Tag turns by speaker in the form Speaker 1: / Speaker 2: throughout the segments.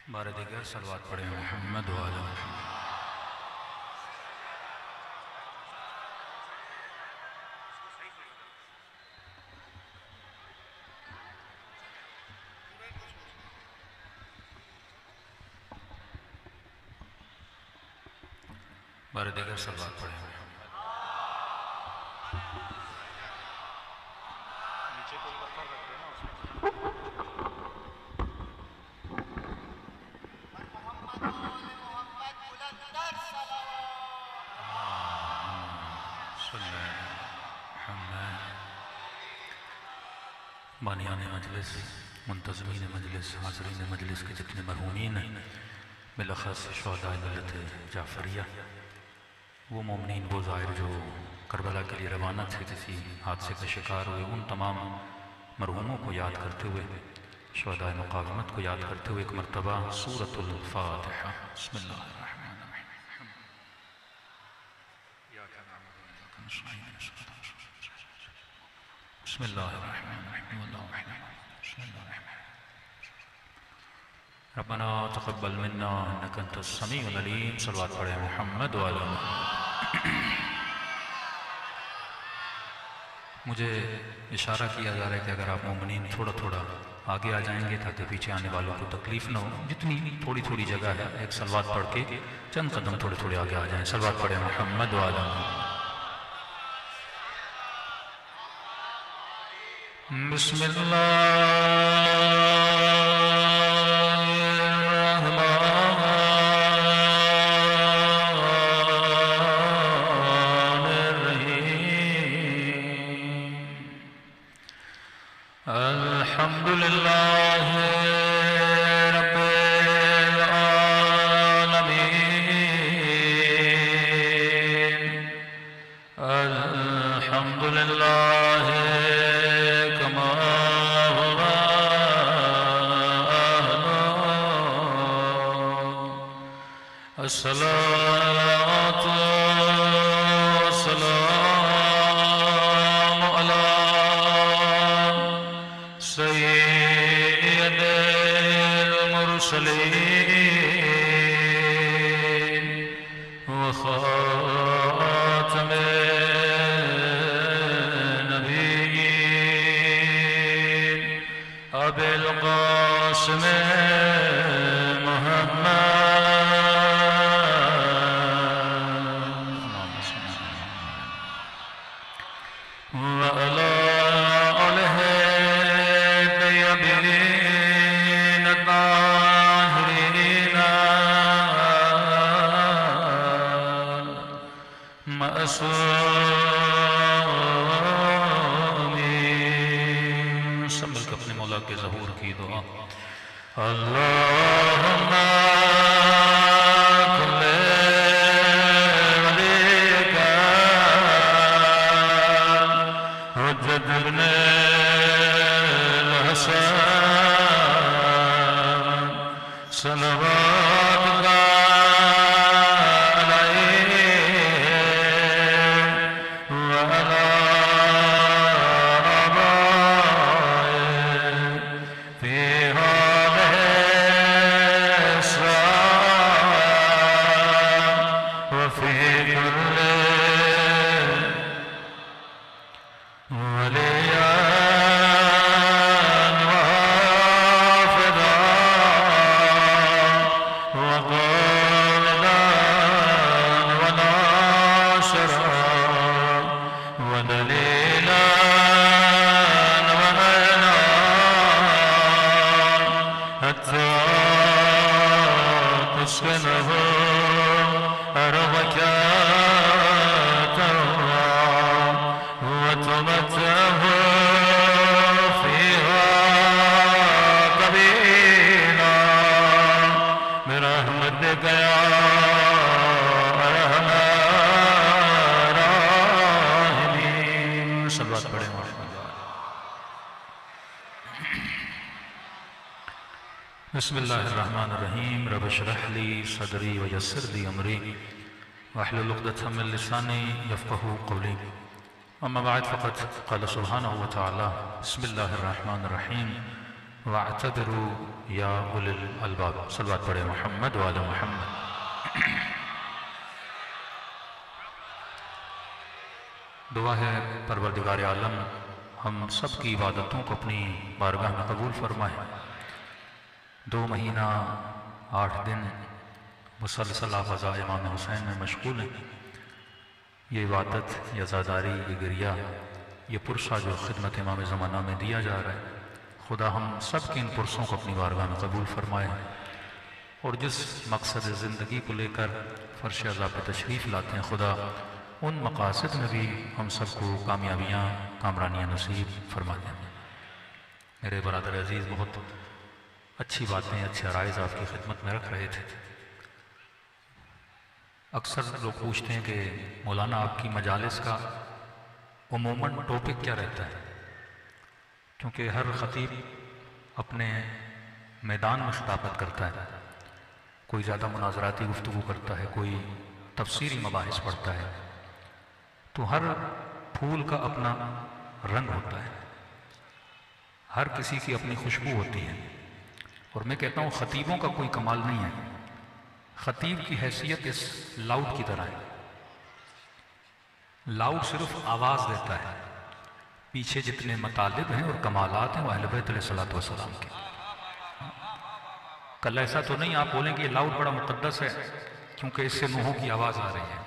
Speaker 1: बारह दिगर सलवात पढ़े मोहम्मद वाला बारह दिगर सलवात पढ़े बानियान मजलिस, मुंतज़मीन मजलिस, हाज़रीन मजलिस के जितने मरहूमीन हैं, बिलख़ास शुहदाए मिल्लत जाफ़रिया, वो मोमिनीन वो ज़ाहिर जो करबला के लिए रवाना थे, किसी हादसे का शिकार हुए, उन तमाम मरहूमों को याद करते हुए, शुहदाए मुक़ावमत को याद करते हुए एक मरतबा सूरतुल फ़ातिहा रब्बना तक़ब्बल मिन्ना इन्नका अंतस समीउल अलीम। सल्लल्लाहु अलैहि मुहम्मद व अला मुझे इशारा किया जा रहा है कि अगर आप मोमिनीन थोड़ा थोड़ा आगे आ जाएंगे ताकि पीछे आने वालों को तकलीफ़ न हो, जितनी थोड़ी थोड़ी जगह है एक सलवात पढ़ के चंद कदम थोड़े थोड़े आगे आ जाएं। सलवात पढ़े मुहम्मद व अला अस्सलातु वस्सलामु अला सय्यिदिल मुरसलीन व खातमिन नबिय्यीन अबिल क़ासिम सब मिलकर अपने मौला के ज़हूर की दुआ। अल्लाहुम्मा कुल्ले वलीका हुज्जत इब्ने हसन सलवातुल्लाह बिस्मिल्लाहिर्रहमानिर्रहीम। रब इश्रह ली सदरी व यस्सिर ली अमरी वहलुल उक़दतम मिन लिसानी यफ़क़हू क़ौली। अम्मा बअद फ़क़द क़ाल सुब्हानहू व तआला बिस्मिल्लाहिर्रहमानिर्रहीम वातबिरू या उलिल अलबाब। सल्लल्लाहु पढ़े मोहम्मद व आले मोहम्मद। दुआ है परवरदिगार आलम हम सब की इबादतों को अपनी बारगाह में कबूल फरमाए। 2 महीना 8 दिन मुसलसल फ़ज़ा इमाम हुसैन में मशगूल हैं। ये इबादत, ये ज़ादारी, ये गिरिया, ये पुरसा जो खिदमत इमाम ज़माना में दिया जा रहा है, खुदा हम सब के इन पुरसों को अपनी बारगाह में कबूल फरमाए और जिस मकसद ज़िंदगी को लेकर फ़र्श अज़ा पे तशरीफ़ लाते हैं, खुदा उन मकासद में भी हम सबको कामयाबियाँ, कामरानियाँ नसीब फरमा दें। मेरे बरादर अज़ीज़, बहुत अच्छी बातें, अच्छे राइज़ आपकी खिदमत में रख रहे थे। अक्सर लोग पूछते हैं कि मौलाना आपकी मजालिस का उमूमन टॉपिक क्या रहता है, क्योंकि हर ख़तीब अपने मैदान में खिताबत करता है। कोई ज़्यादा मुनाज़राती गुफ्तगू करता है, कोई तफसीरी मबाहिस पढ़ता है। तो हर फूल का अपना रंग होता है, हर किसी की अपनी खुशबू होती है। और मैं कहता हूँ ख़तीबों का कोई कमाल नहीं है। ख़तीब की हैसियत इस लाउड की तरह है। लाउड सिर्फ आवाज़ देता है, पीछे जितने मतालिब हैं और कमालात हैं वो अहले बैत अलैहिस्सलातु वस्सलाम के। कल ऐसा तो नहीं आप बोलेंगे ये लाउड बड़ा मुक़द्दस है क्योंकि इससे नूहों की आवाज़ आ रही है।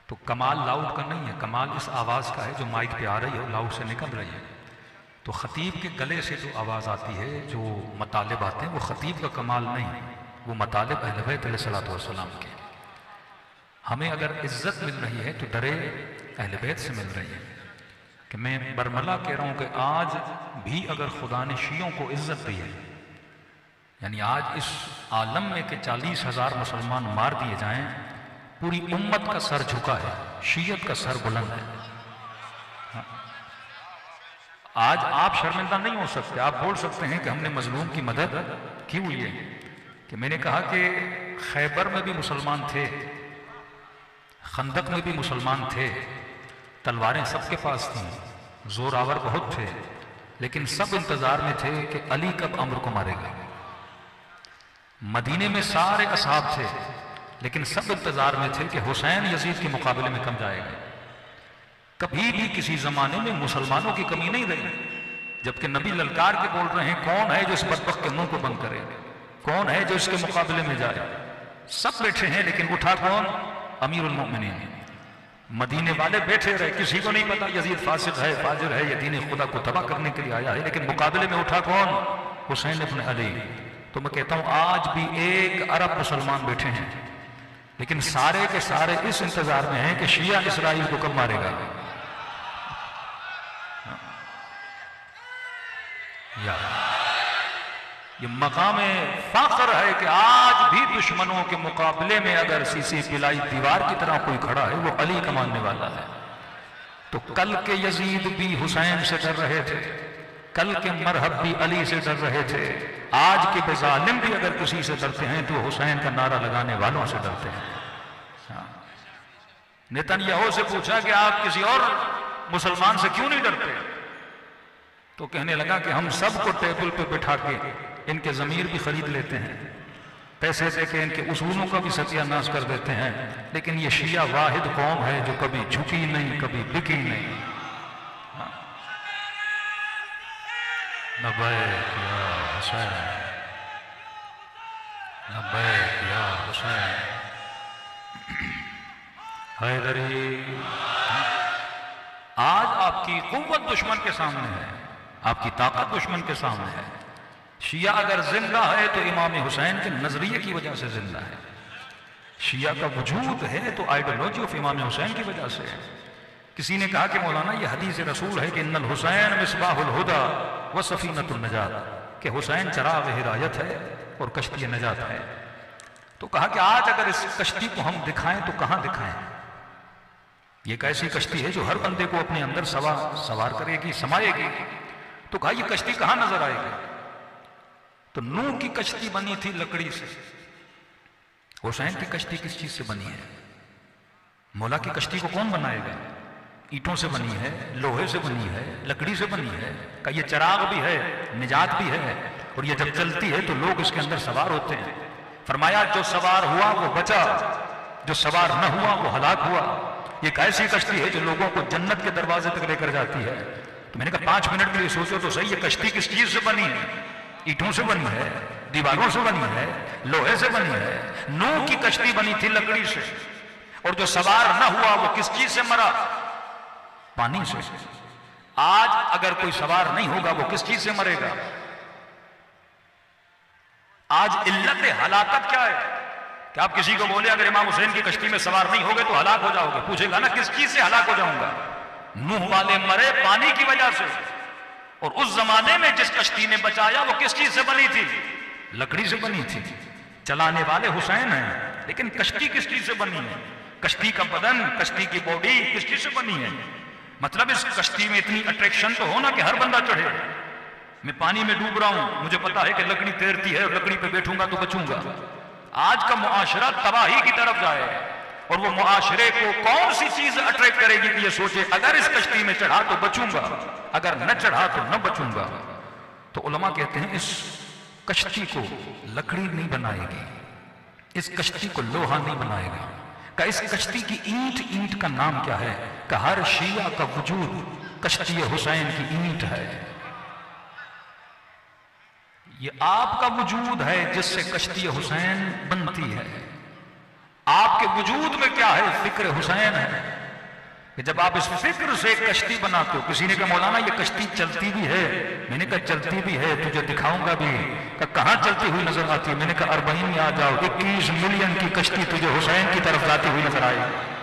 Speaker 1: तो कमाल लाउड का नहीं है, कमाल इस आवाज़ का है जो माइक पे आ रही है और लाउड से निकल रही है। तो ख़तीब के गले से जो आवाज़ आती है, जो मतालिब आते हैं, वो ख़तीब का कमाल नहीं, वो मतालिब अहले बैत अलैहिस्सलातु वस्सलाम के। हमें अगर इज़्ज़त मिल रही है तो दरे अहले बैत से मिल रही है। कि मैं बरमला कह रहा हूँ कि आज भी अगर खुदा ने शियों को इज़्ज़त दी है, यानी आज इस आलम में कि 40,000 मुसलमान मार दिए जाएं, पूरी उम्मत का सर झुका है, शियत का सर बुलंद है। आज आप शर्मिंदा नहीं हो सकते। आप बोल सकते हैं कि हमने मजलूम की मदद की हुई है। कि मैंने कहा कि खैबर में भी मुसलमान थे, खंदक में भी मुसलमान थे, तलवारें सबके पास थीं, जोरावर बहुत थे, लेकिन सब इंतजार में थे कि अली कब अम्र को मारेगा। मदीने में सारे असहाब थे, लेकिन सब इंतजार में थे कि हुसैन यजीद के मुकाबले में कम जाएगा। कभी भी किसी जमाने में मुसलमानों की कमी नहीं रही, जबकि नबी ललकार के बोल रहे हैं कौन है जो इस बदबख्त के मुंह को बंद करे, कौन है जो इसके मुकाबले में जाए। सब बैठे हैं, लेकिन उठा कौन? अमीरुल मोमिनीन। मदीने वाले बैठे रहे, किसी को नहीं पता यजीद फासिक है, फाजिर है, ये दीन खुदा को तबाह करने के लिए आया है, लेकिन मुकाबले में उठा कौन? हुसैन इब्न अली। तो मैं कहता हूं आज भी 1 अरब मुसलमान बैठे हैं, लेकिन सारे के सारे इस इंतजार में हैं कि शिया इसराइल को कब मारेगा। ये मकाम फ़ख्र है कि आज भी दुश्मनों के मुकाबले में अगर सीसी पिलाई दीवार की तरह कोई खड़ा है, वो अली का मानने वाला है। तो कल के यजीद भी हुसैन से डर रहे थे, कल के मरहब भी अली से डर रहे थे, आज के बेजालिम भी अगर किसी से डरते हैं तो हुसैन का नारा लगाने वालों से डरते हैं। नेतन्याहू से पूछा कि आप किसी और मुसलमान से क्यों नहीं डरते, तो कहने लगा कि हम सबको टेबल पे बिठा के इनके ज़मीर भी खरीद लेते हैं, पैसे दे के इनके उसूलों का भी सत्यानाश कर देते हैं, लेकिन ये शिया वाहिद कौम है जो कभी झुकी नहीं, कभी बिकी नहीं। लब्बैक या हुसैन, लब्बैक या हुसैन हैदरी। आज आपकी कुव्वत दुश्मन के सामने है, आपकी ताकत दुश्मन के सामने है। शिया अगर जिंदा है तो इमाम हुसैन के नजरिए की वजह से जिंदा है। शिया का वजूद है तो आइडियोलॉजी ऑफ इमाम हुसैन की वजह से है। किसी ने कहा कि मौलाना ये हदीस रसूल है कि इन्नल हुसैन मिसबाहुल हुदा व सफीनतुन नजात, कि हुसैन चराग हिदायत है और कश्ती नजात है। तो कहा कि आज अगर इस कश्ती को हम दिखाएं तो कहां दिखाएं? ये एक ऐसी कश्ती है जो हर बंदे को अपने अंदर सवार करेगी, समाएगी। तो कहा ये कश्ती कहां नजर आएगी? तो नूह की कश्ती बनी थी लकड़ी से, हुसैन की कश्ती किस चीज से बनी है? मौला की कश्ती को कौन बनाएगा? ईंटों से बनी है, लोहे से बनी है, लकड़ी से बनी है। का ये चिराग भी है, निजात भी है, और ये जब चलती है तो लोग इसके अंदर सवार होते हैं। फरमाया जो सवार हुआ वो बचा, जो सवार न हुआ वो हलाक हुआ। ये एक ऐसी कश्ती है जो लोगों को जन्नत के दरवाजे तक लेकर जाती है। तो मैंने कहा 5 मिनट के लिए सोचो तो सही, ये कश्ती किस चीज से बनी है? ईंटों से बनी है, दीवारों से बनी है, लोहे से बनी है। नूह की कश्ती बनी थी लकड़ी से, और जो सवार न हुआ वो किस चीज से मरा? पानी से। आज अगर कोई सवार नहीं होगा वो किस चीज से मरेगा? आज इल्लत हलाकत क्या है कि आप किसी को बोले अगर इमाम हुसैन की कश्ती में सवार नहीं होगे तो हलाक हो जाओगे, पूछेगा ना किस चीज से हलाक हो जाऊंगा? नूह वाले मरे पानी की वजह से, और उस जमाने में जिस कश्ती ने बचाया वो किस चीज से बनी थी? लकड़ी से बनी थी। चलाने वाले हुसैन हैं, लेकिन कश्ती किस चीज से बनी है? कश्ती का बदन, कश्ती की बॉडी किस चीज से बनी है? मतलब इस कश्ती में इतनी अट्रैक्शन तो हो ना कि हर बंदा चढ़े। मैं पानी में डूब रहा हूं, मुझे पता है कि लकड़ी तैरती है और लकड़ी पे बैठूंगा तो बचूंगा। आज का मुआशरा तबाही की तरफ जाए, और वो मुआशरे को कौन सी चीज अट्रैक्ट करेगी कि ये सोचे अगर इस कश्ती में चढ़ा तो बचूंगा, अगर न चढ़ा तो न बचूंगा। तो उलमा कहते हैं इस कश्ती को लकड़ी नहीं बनाएगी, इस कश्ती को लोहा नहीं बनाएगा। का इस कश्ती की ईंट, ईंट का नाम क्या है? का हर शिया का वजूद कश्ती हुसैन की ईंट है। ये आपका वजूद है जिससे कश्ती हुसैन बनती है। आपके वजूद में क्या है? फिक्र हुसैन है। कि जब आप इस फिक्र से कश्ती बनाते हो, किसी ने कहा मौलाना ये कश्ती चलती भी है। मैंने कहा चलती भी है, तुझे दिखाऊंगा भी। कहां चलती हुई नजर आती है? मैंने कहा अरबईन में आ जाओ, 21 मिलियन की कश्ती तुझे हुसैन की तरफ जाती हुई नजर आएगी।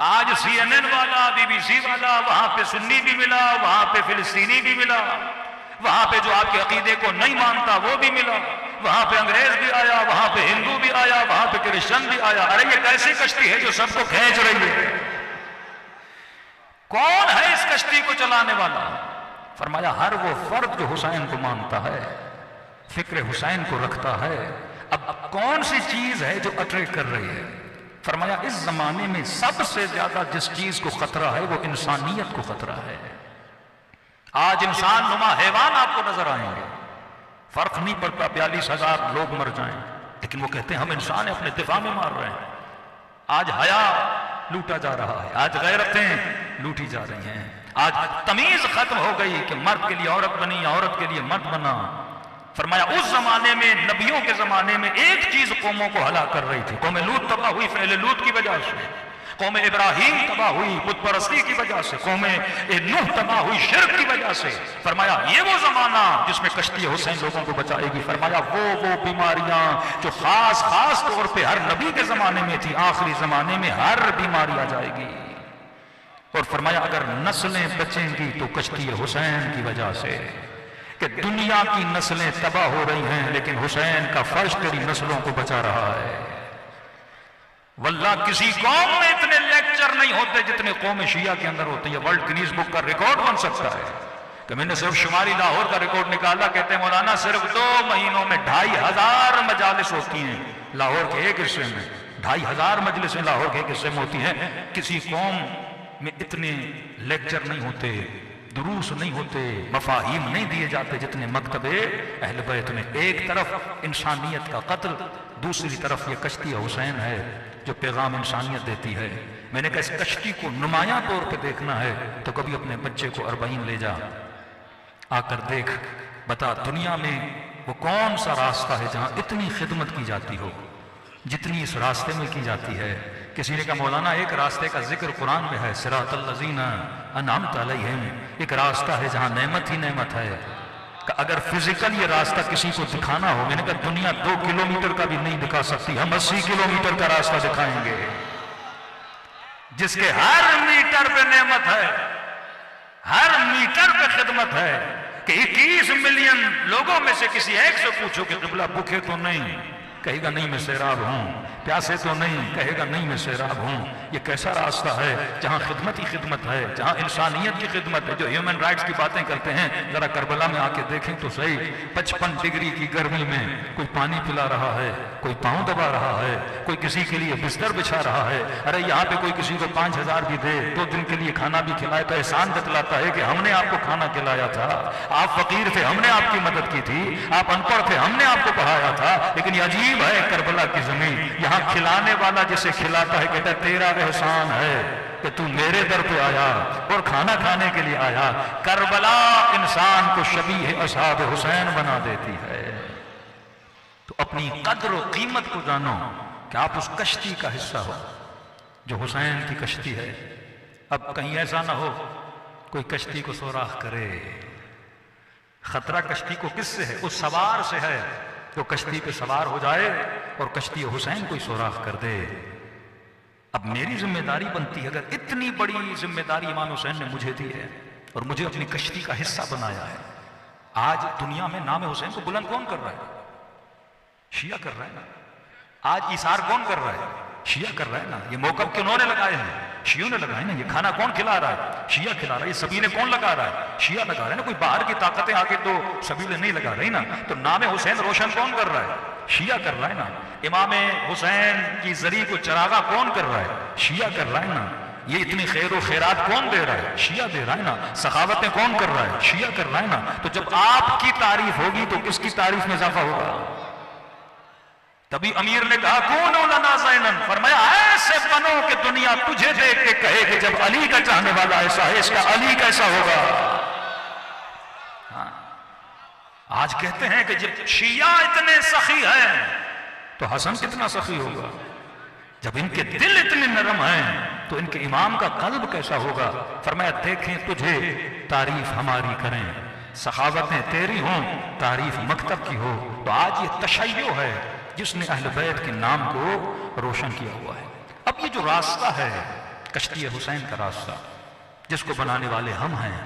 Speaker 1: आज CNN वाला, BBC वाला, वहां पे सुन्नी भी मिला, वहां पे फिलिस्तीनी भी मिला, वहां पे जो आपके अकीदे को नहीं मानता वो भी मिला, वहां पे अंग्रेज भी आया, वहां पे हिंदू भी आया, वहां पे क्रिश्चियन भी आया। अरे ये कैसी कश्ती है जो सबको खींच रही है? कौन है इस कश्ती को चलाने वाला? फरमाया हर वो फर्द जो हुसैन को मानता है, फिक्र हुसैन को रखता है। अब कौन सी चीज है जो अट्रैक्ट कर रही है? फरमाया इस जमाने में सबसे ज्यादा जिस चीज को खतरा है वो इंसानियत को खतरा है। आज इंसान नुमा हैवान आपको नजर आएंगे, फर्क नहीं पड़ता 42,000 लोग मर जाएं, लेकिन वो कहते हैं हम इंसान है, अपने दिफा में मार रहे हैं। आज हया लूटा जा रहा है, आज गैरतें लूटी जा रही हैं, आज तमीज खत्म हो गई कि मर्द के लिए औरत बनी, औरत के लिए मर्द बना। फरमाया उस जमाने में, नबियों के जमाने में एक चीज कौमों को हलाक कर रही थी। कौम लूत तबाह हुई फ़िल लूत की वजह से, कौम इब्राहिम तबाह हुई बुत परस्ती की वजह से, कौम नूह तबाह हुई शिर्क की वजह से। फरमाया ये वो जमाना जिसमें कश्ती हुसैन लोगों को बचाएगी। फरमाया वो बीमारियां जो खास तौर पे हर नबी के जमाने में थी, आखिरी जमाने में हर बीमारी आ जाएगी। और फरमाया अगर नस्लें बचेंगी तो कश्ती हुसैन की वजह से, कि दुनिया की नस्लें तबाह हो रही हैं लेकिन हुसैन का फर्श तेरी नस्लों को बचा रहा है। वल्लाह किसी कौम में इतने लेक्चर नहीं होते जितने कौम शिया के अंदर होते हैं। वर्ल्ड गिनीज बुक का रिकॉर्ड बन सकता है कि मैंने सिर्फ शुमारी लाहौर का रिकॉर्ड निकाला, कहते हैं मौलाना सिर्फ 2 महीनों में 2,500 मजालिस होती हैं लाहौर के एक हिस्से में। 2,500 मजलिसें लाहौर के एक हिस्से में होती हैं। किसी कौम में इतने लेक्चर नहीं होते, दुरूस नहीं होते, मफाहिम नहीं दिए जाते जितने मकतबे अहले बैत में। एक तरफ इंसानियत का कत्ल, दूसरी तरफ ये कश्ती हुसैन है जो पैगाम इंसानियत देती है। मैंने कहा इस कश्ती को नुमायां तौर पे देखना है तो कभी अपने बच्चे को अरबईन ले जा, आकर देख, बता दुनिया में वो कौन सा रास्ता है जहां इतनी खिदमत की जाती हो जितनी इस रास्ते में की जाती है। किसी ने कहा मौलाना एक रास्ते का जिक्र कुरान में है, सिरातल लज़ीना अनअमत अलैहिम, एक रास्ता है जहां नेमत ही नेमत है। अगर फिजिकल ये रास्ता किसी को दिखाना हो, मैंने कहा दुनिया 2 किलोमीटर का भी नहीं दिखा सकती, हम 80 किलोमीटर का रास्ता दिखाएंगे जिसके हर मीटर पे नेमत है, हर मीटर पे खिदमत है। कि 21 मिलियन लोगों में से किसी एक से पूछो कि क़िबला भूखे तो नहीं, कहेगा नहीं मैं सैराब हूं, प्यासे तो नहीं, कहेगा नहीं मैं सैराब हूं। ये कैसा रास्ता है जहां खिदमत ही खिदमत है, जहां इंसानियत की खिदमत है। जो ह्यूमन राइट्स की बातें करते हैं जरा करबला में आके देखें तो सही, 55 डिग्री की गर्मी में कोई पानी पिला रहा है, कोई पांव दबा रहा है, कोई किसी के लिए बिस्तर बिछा रहा है, अरे यहाँ पे कोई किसी को 5,000 भी दे, 2 दिन के लिए खाना भी खिलाए तो एहसान जतलाता है कि हमने आपको खाना खिलाया था, आप फकीर थे, हमने आपकी मदद की थी, आप अनपढ़ थे, हमने आपको पढ़ाया था। लेकिन ये अजीब है करबला की जमीन, यहाँ खिलाने वाला जिसे खिलाता है कहता है तेरा एहसान है कि तू मेरे दर पे आया और खाना खाने के लिए आया। करबला इंसान को शबीह असहाब हुसैन बना देती है। तो अपनी कद्र और कीमत को जानो कि आप उस कश्ती का हिस्सा हो जो हुसैन की कश्ती है। अब कहीं ऐसा ना हो कोई कश्ती को सोराख करे। खतरा कश्ती को किससे है? उस सवार से है जो कश्ती पे सवार हो जाए और कश्ती हुसैन को सोराख कर दे। अब मेरी जिम्मेदारी बनती है, अगर इतनी बड़ी जिम्मेदारी इमाम हुसैन ने मुझे दी है और मुझे अपनी कश्ती का हिस्सा बनाया है, आज दुनिया में नाम हुसैन को बुलंद कौन कर रहा है? शिया कर रहा है ना। आज इशार कौन कर रहा है? शिया कर रहा है ना। ये मौकब किन्होंने लगाए हैं? शियों ने लगाए ना। ये खाना कौन खिला रहा है? शिया खिला रहा है। ये सबीले कौन लगा रहा है? शिया लगा रहा है ना। कोई बाहर की ताकतें आके तो सबीले नहीं लगा रही ना। तो नाम हुसैन रोशन कौन कर रहा है? शिया कर रहा है ना। इमाम हुसैन की जरी को चरागा कौन कर रहा है? शिया कर रहा है ना। ये इतनी खैर और खैरात कौन दे रहा है? शिया दे रहा है ना। सखावतें कौन कर रहा है? शिया कर रहा है ना। तो जब आपकी तारीफ होगी तो किसकी तारीफ में इजाफा होगा? तभी अमीर ने कहा कौन लना ज़ैनन, फरमाया ऐसे बनो कि दुनिया तुझे देख के कहे कि जब अली का चाहने वाला ऐसा है, इसका अली कैसा होगा। हाँ। आज कहते हैं कि जब शिया इतने सखी हैं तो हसन कितना सखी होगा। जब इनके दिल इतने नरम हैं तो इनके इमाम का कल्ब कैसा होगा। फरमाया देखें तुझे तारीफ हमारी करें, सखावतें तेरी हों, तारीफ मकतब की हो। तो आज ये तशय्यो है जिसने अहले बैत के नाम को रोशन किया हुआ है। अब ये जो रास्ता है कश्ती हुसैन का रास्ता, जिसको बनाने वाले हम हैं,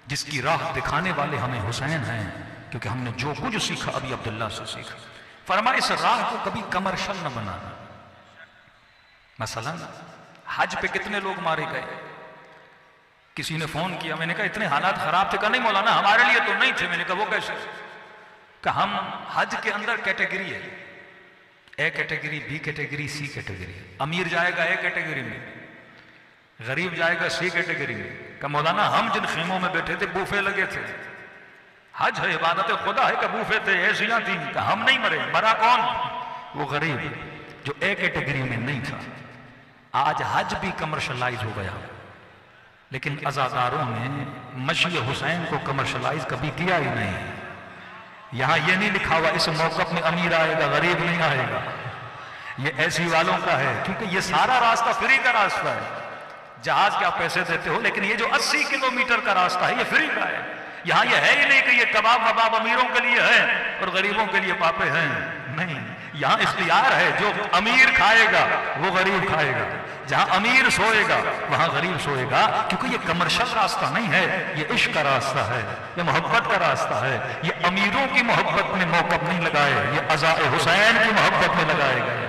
Speaker 1: जिसकी राह दिखाने वाले हमें हुसैन हैं, क्योंकि हमने जो कुछ सीखा अभी अब्दुल्ला से सीखा। फरमाया इस राह को कभी कमर्शियल न बनाना। मसलन हज पे कितने लोग मारे गए, किसी ने फोन किया, मैंने कहा इतने हालात खराब थे। कहा नहीं मौलाना हमारे लिए तो नहीं थे। मैंने कहा वो कैसे? कहा हम हज के अंदर कैटेगरी है, A category, B category, C category. अमीर जाएगा ए कैटेगरी में, गरीब जाएगा सी कैटेगरी में। कहा मौलाना हम जिन खेमों में बैठे थे बूफे लगे थे, हज है इबादत खुदा है, का बूफे थे, ऐसियां थी। कहा हम नहीं मरे। मरा कौन? वो गरीब जो ए कैटेगरी में नहीं था। आज हज भी कमर्शलाइज हो गया, लेकिन अज़ादारों ने मशी हुसैन को कमर्शलाइज कभी किया ही नहीं। यहां यह नहीं लिखा हुआ इस मौक़िफ़ में अमीर आएगा गरीब नहीं आएगा। ये ऐसी वालों का है, क्योंकि ये सारा रास्ता फ्री का रास्ता है। जहाज के आप पैसे देते हो, लेकिन ये जो 80 किलोमीटर का रास्ता है ये फ्री का है। यहां ये है ही नहीं कि ये कबाब वबाब अमीरों के लिए है और गरीबों के लिए पापे हैं। नहीं, यहां इख्तियार है। जो अमीर खाएगा वो गरीब खाएगा, जहां अमीर सोएगा वहां गरीब सोएगा। क्योंकि ये कमर्शियल रास्ता नहीं है, ये इश्क का रास्ता है, ये मोहब्बत का रास्ता है। ये अमीरों की मोहब्बत में मौक़िफ़ नहीं लगाए, ये अज़ाए हुसैन की मोहब्बत में लगाए गए।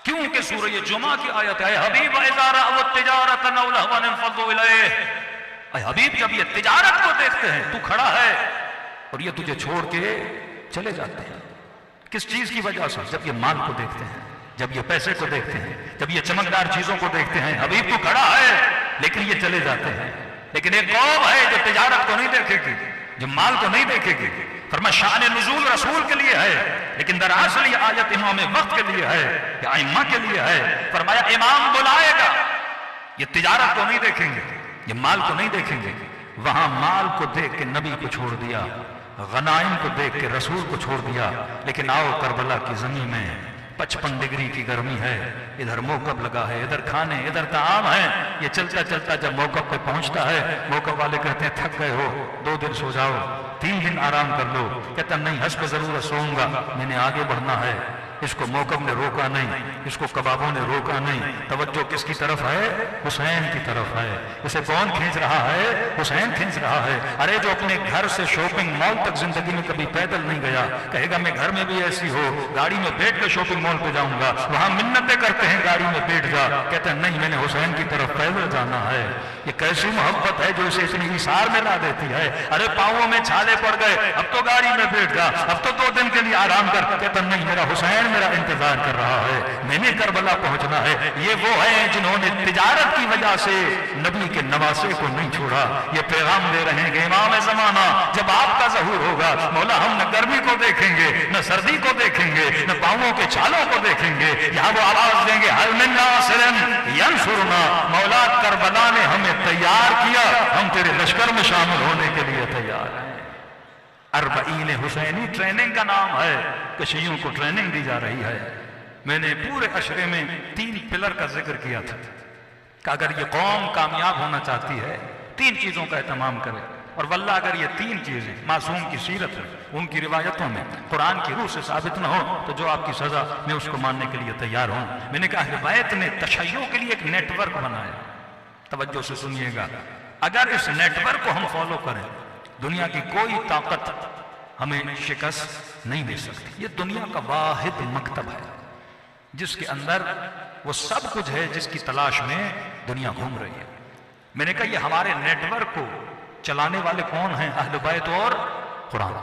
Speaker 1: क्योंकि सूरह जुमा की आयत है हबीब हबीब जब ये तिजारत को देखते हैं, तू खड़ा है और ये तुझे छोड़ के चले जाते हैं। किस चीज की वजह से? जब ये माल को देखते हैं, जब ये पैसे को देखते हैं, जब ये चमकदार चीजों को देखते हैं। हबीब तू खड़ा है लेकिन ये चले जाते हैं। लेकिन एक कौम है जो तिजारत को नहीं देखेगी, जो माल को नहीं देखेगी। फरमाया शान नुज़ूल रसूल के लिए है, लेकिन दरअसल ये आयत इमाम वक्त के लिए है, या इमाम के लिए है। फरमाया इमाम बुलाएगा, ये तिजारत को नहीं देखेंगे, ये माल को नहीं देखेंगे। वहां माल को देख के नबी को छोड़ दिया, गनाइम को देख के रसूल को छोड़ दिया। लेकिन आओ करबला की जमीन में 55 डिग्री की गर्मी है, इधर मौक़िफ़ लगा है, इधर खाने, इधर ताम है। ये चलता चलता जब मौक़िफ़ पे पहुंचता है, मौक़िफ़ वाले कहते हैं थक गए हो, 2 दिन सो जाओ, 3 दिन आराम कर लो। कहता नहीं हंस पे जरूर सोऊंगा, मैंने आगे बढ़ना है। इसको मौकब ने रोका नहीं, इसको कबाबों ने रोका नहीं। तवज्जो किसकी तरफ है? हुसैन की तरफ है। इसे कौन खींच रहा है? हुसैन खींच रहा है। अरे जो अपने घर से शॉपिंग मॉल तक जिंदगी में कभी पैदल नहीं गया, कहेगा मैं घर में भी ऐसी हो गाड़ी में बैठ कर शॉपिंग मॉल पे जाऊंगा। वहां मिन्नतें करते हैं गाड़ी में बैठ जा, कहते हैं नहीं मैंने हुसैन की तरफ पैदल जाना है। ये कैसी मोहब्बत है जो इसे इतनी इशार में ला देती है। अरे पांवों में छाले पड़ गए, अब तो गाड़ी में बैठ जा, अब तो 2 दिन के लिए आराम कर। कहता नहीं मेरा हुसैन मेरा इंतजार कर रहा है, मैंने करबला पहुंचना है। ये वो है जिन्होंने तिजारत की वजह से नबी के नवासे को नहीं छोड़ा। ये पैगाम दे रहे हैं कि इमाम जमाना जब आपका ज़हूर होगा, मौला हम न गर्मी को देखेंगे, न सर्दी को देखेंगे, न पांवों के छालों को देखेंगे। यहाँ वो आवाज देंगे हल मिन नासिरिन यंसुरना, मौला करबला ने हमें तैयार किया, हम तेरे लश्कर में शामिल होने के लिए तैयार हैं। अरबईन हुसैनी ट्रेनिंग का नाम है कि शियों को ट्रेनिंग दी जा रही है। मैंने पूरे अशरे में 3 पिलर का जिक्र किया था कि अगर ये कौम कामयाब होना चाहती है 3 चीजों का एहतमाम करे। और वल्लाह अगर ये 3 चीजें मासूम की सीरत में, उनकी रिवायतों में, कुरान की रूह से साबित न हो तो जो आपकी सजा मैं उसको मानने के लिए तैयार हूं। मैंने कहा रिवायत ने तशय्युअ के लिए एक नेटवर्क बनाया। तवज्जो से सुनिएगा, अगर इस नेटवर्क को हम फॉलो करें दुनिया की कोई ताकत हमें शिकस्त नहीं दे सकती। ये दुनिया का वाहिद मकतब है जिसके अंदर वो सब कुछ है जिसकी तलाश में दुनिया घूम रही है। मैंने कहा ये हमारे नेटवर्क को चलाने वाले कौन हैं? अहले बैत और कुरान।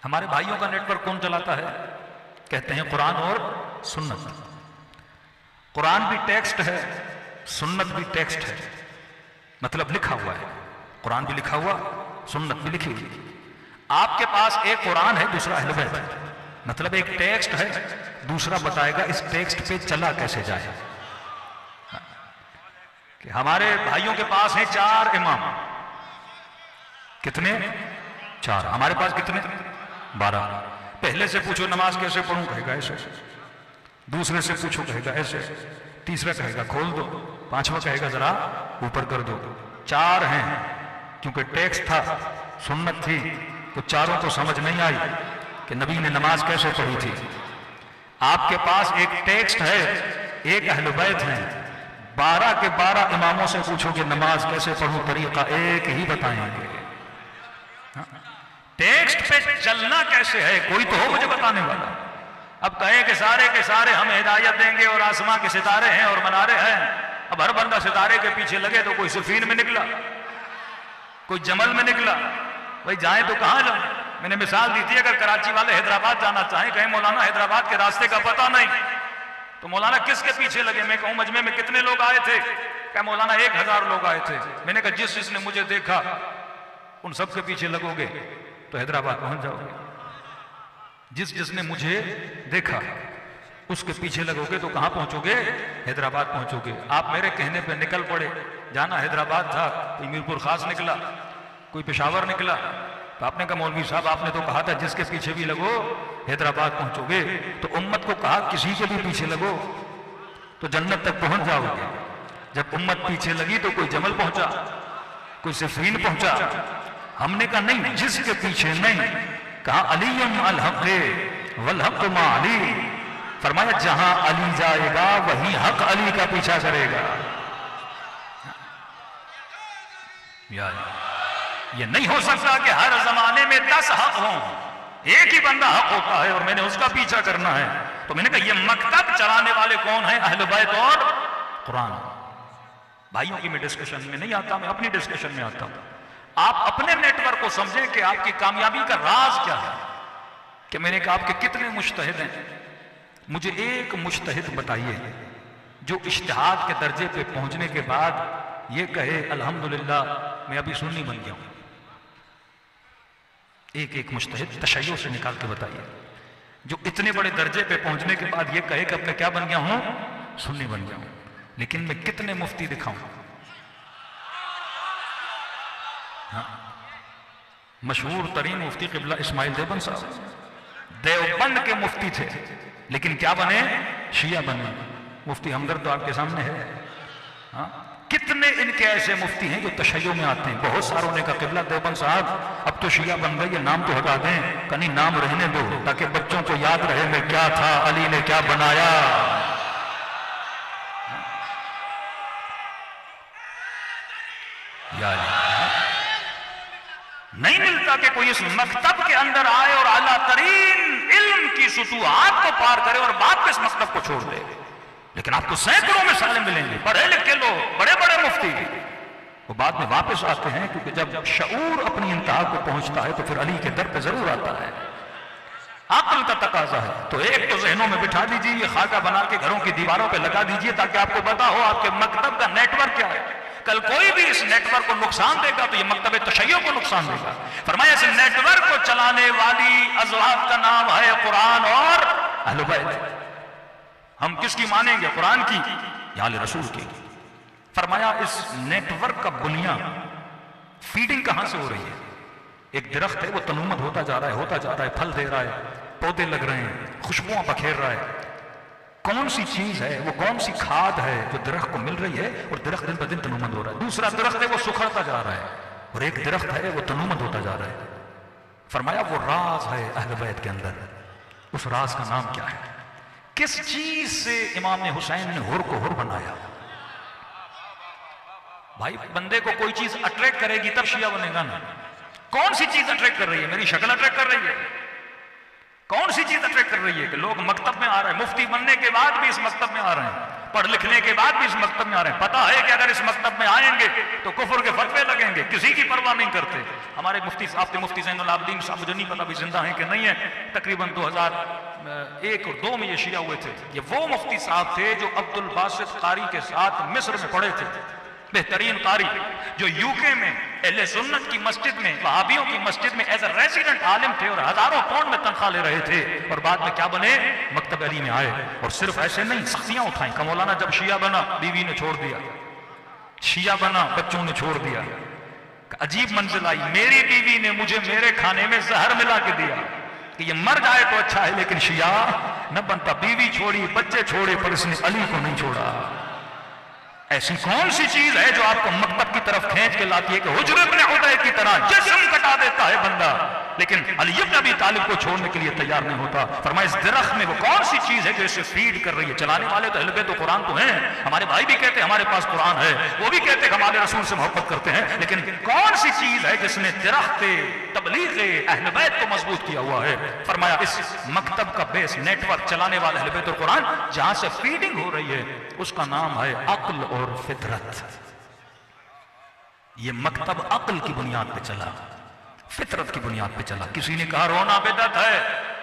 Speaker 1: हमारे भाइयों का नेटवर्क कौन चलाता है? कहते हैं कुरान और सुन्नत। कुरान भी टेक्स्ट है, सुन्नत भी टेक्स्ट है, मतलब लिखा हुआ है। कुरान भी लिखा हुआ, सुन्नत भी लिखी हुई। आपके पास एक कुरान है, दूसरा अहले बैत है, मतलब एक टेक्स्ट है, दूसरा बताएगा इस टेक्स्ट पे चला कैसे जाए। कि हमारे भाइयों के पास हैं 4 इमाम। कितने? 4। हमारे पास कितने? 12। पहले से पूछो नमाज कैसे पढ़ूं, कहेगा ऐसे। दूसरे से पूछो, कहेगा ऐसे। तीसरा कहेगा खोल दो। 5वां कहेगा जरा ऊपर कर दो। 4 हैं, क्योंकि टेक्स्ट था, सुन्नत थी, तो चारों को समझ नहीं आई कि नबी ने नमाज कैसे पढ़ी थी। आपके पास एक टेक्स्ट है, एक अहले बैत है। 12 के 12 इमामों से पूछोगे नमाज कैसे पढ़ूं, तरीका एक ही बताएंगे। टेक्स्ट पे चलना कैसे है, कोई तो हो मुझे बताने वाला। अब कहें कि सारे के सारे हम हिदायत देंगे और आसमां के सितारे हैं और मनारे हैं। अब हर बंदा सितारे के पीछे लगे तो कोई सफीन में निकला, कोई जमल में निकला। भाई जाए तो कहां जाए? मैंने मिसाल दी थी, अगर कराची वाले हैदराबाद जाना चाहें, कहें मौलाना हैदराबाद के रास्ते का पता नहीं, तो मौलाना किसके पीछे लगे? मैं कहूं मजमे में कितने लोग आए थे? क्या मौलाना 1000 लोग आए थे। मैंने कहा जिस जिसने मुझे देखा उन सबके पीछे लगोगे तो हैदराबाद पहुंच जाओगे। जिस जिसने मुझे देखा उसके पीछे लगोगे तो कहां पहुंचोगे? हैदराबाद पहुंचोगे। आप मेरे कहने पे निकल पड़े, जाना हैदराबाद था, कोई मीरपुर खास निकला, कोई पेशावर निकला, तो आपने कहा मौलवी साहब आपने तो कहा था जिसके पीछे भी लगो हैदराबाद पहुंचोगे। तो उम्मत को कहा किसी के भी पीछे लगो तो जन्नत तक पहुंच जाओगे। जब उम्मत पीछे लगी तो कोई जमल पहुंचा, कोई सफीन पहुंचा। हमने कहा नहीं, जिसके पीछे नहीं। कहा अलीयुन अल हक़ वल हक़ मा अली, फरमाया जहां अली जाएगा वहीं हक अली का पीछा करेगा। ये नहीं हो सकता कि हर जमाने में 10 हक हों, एक ही बंदा हक होता है और मैंने उसका पीछा करना है। तो मैंने कहा ये मकतब चलाने वाले कौन है? अहले बैत और कुरान। भाइयों की मैं डिस्कशन में नहीं आता, मैं अपनी डिस्कशन में आता हूं। आप अपने नेटवर्क को समझें कि आपकी कामयाबी का राज क्या है। कि मैंने कहा आपके कितने मुज्तहिद हैं, मुझे एक मुज्तहिद बताइए जो इज्तिहाद के दर्जे पे पहुंचने के बाद ये कहे अल्हम्दुलिल्लाह मैं अभी सुन्नी बन गया हूं। एक एक मुज्तहिद तशय्युअ से निकाल के बताइए जो इतने बड़े दर्जे पे पहुंचने के बाद ये कहे कि अब मैं क्या बन गया हूं? सुन्नी बन गया हूं। लेकिन मैं कितने मुफ्ती दिखाऊं? हाँ। मशहूर तरीन मुफ्ती क़िबला इस्माइल देवबंद साहब देवबंद के मुफ्ती थे, लेकिन क्या बने? शिया बने। मुफ्ती हमदर्द तो आपके सामने है। हाँ, कितने इनके ऐसे मुफ्ती हैं जो तशय्यो में आते हैं। बहुत सारों ने कहा किबला देवबंद साहब अब तो शिया बन गई है, नाम तो हटा दें। कहीं नाम रहने दो ताकि बच्चों को याद रहे मैं क्या था, अली ने क्या बनाया। नहीं मिलता कि कोई इस मकतब के अंदर आए और आला तरीन इल्म की सतूहात को पार करे और बाद में इस मकतब को छोड़ दे। लेकिन आपको सैकड़ों में साले मिलेंगे पढ़े लिखे लोग, बड़े बड़े मुफ्ती, वो बाद में वापस आते हैं क्योंकि जब शऊर अपनी इंतहा को पहुंचता है तो फिर अली के दर पे जरूर आता है। अक्ल का तकाजा है। तो एक तो जहनों में बिठा दीजिए, ये खाका बना के घरों की दीवारों पे लगा दीजिए ताकि आपको पता हो आपके मकतब का नेटवर्क क्या है। कल कोई भी इस नेटवर्क को नुकसान देगा तो ये मकतब तशय्यो को नुकसान देगा। फरमाया इस नेटवर्क को चलाने वाली अज़वाज का नाम है कुरान और अहले बैत। हम किसकी मानेंगे, कुरान की या अहले रसूल की। फरमाया इस नेटवर्क का बुनियाद फीडिंग कहां से हो रही है। एक दरख्त है वो तनुमत होता जा रहा है, होता जा रहा है, फल दे रहा है, पौधे लग रहे हैं, खुशबुआं बखेर रहा है। कौन सी चीज है वो, कौन सी खाद है जो दरख्त को मिल रही है और दरख्त दिन ब दिन तनुमत हो रहा है। दूसरा दरख्त है वो सुखड़ता जा रहा है और एक दरख्त है वो तनुमत होता जा रहा है। फरमाया वो राज है अहले बैत के अंदर। उस राज का नाम क्या है? किस चीज से इमाम हुसैन ने हुर को हुर बनाया? भाई बंदे को कोई चीज अट्रैक्ट करेगी तब शिया बनेगा ना। कौन सी चीज अट्रैक्ट कर रही है? मेरी शक्ल अट्रैक्ट कर रही है? कौन सी चीज अट्रैक्ट कर रही है कि लोग मकतब में आ रहे हैं, मुफ्ती बनने के बाद भी इस मकतब में आ रहे हैं, पढ़ लिखने के बाद भी इस मकतब में आ रहे हैं। पता है कि अगर इस मकतब में आएंगे तो कुफर के फतवे लगेंगे, किसी की परवाह नहीं करते। हमारे मुफ्ती साहब थे, मुफ्ती ज़ैनुल आबिदीन साहब, मुझे नहीं पता भी जिंदा हैं कि नहीं है, तकरीबन 2001 और 2 में ये शिया हुए थे। ये वो मुफ्ती साहब थे जो अब्दुल बासित कारी के साथ मिस्र में पढ़े थे, बेहतरीन कारी, जो यूके में अहले सुन्नत की मस्जिद में, वहाबियों की मस्जिद में एज ए रेजिडेंट आलिम थे और हजारों पाउंड में तनख्वाह ले रहे थे। और बाद में क्या बने? मकतब अली में आए और सिर्फ ऐसे नहीं, सख्तियां उठाई। का मौलाना जब शिया बना बीवी ने छोड़ दिया, शिया बना बच्चों ने छोड़ दिया। अजीब मंजिल आई, मेरी बीवी ने मुझे मेरे खाने में जहर मिला के दिया कि ये मर जाए तो अच्छा है लेकिन शिया न बनता। बीवी छोड़ी, बच्चे छोड़े, पर इसने अली को नहीं छोड़ा। ऐसी कौन सी चीज है जो आपको मकतब की तरफ खींच के लाती है कि हुजर इब्न उदै की तरह जिस्म कटा देता है बंदा, लेकिन अली इब्न अबी तालिब को छोड़ने के लिए तैयार नहीं होता। फरमाया इस दरख्त में वो कौन सी चीज है जो इसे फीड कर रही है? चलाने वाले तो अहले बैत तो कुरान तो हैं, हमारे भाई भी कहते हैं हमारे पास कुरान है, वो भी कहते हैं हमारे रसूल से मोहब्बत करते हैं, लेकिन कौन सी चीज है जिसने दरख्त तबलीग अहले बैत को मजबूत किया हुआ है? फरमाया इस मकतब का बेस नेटवर्क चलाने वाला अहले बैत और कुरान जहां से फीडिंग हो रही है उसका नाम है अक्ल और फितरत। ये मकतब अक्ल की बुनियाद पे चला, फितरत की बुनियाद पे चला। किसी ने कहा रोना बिदअत है,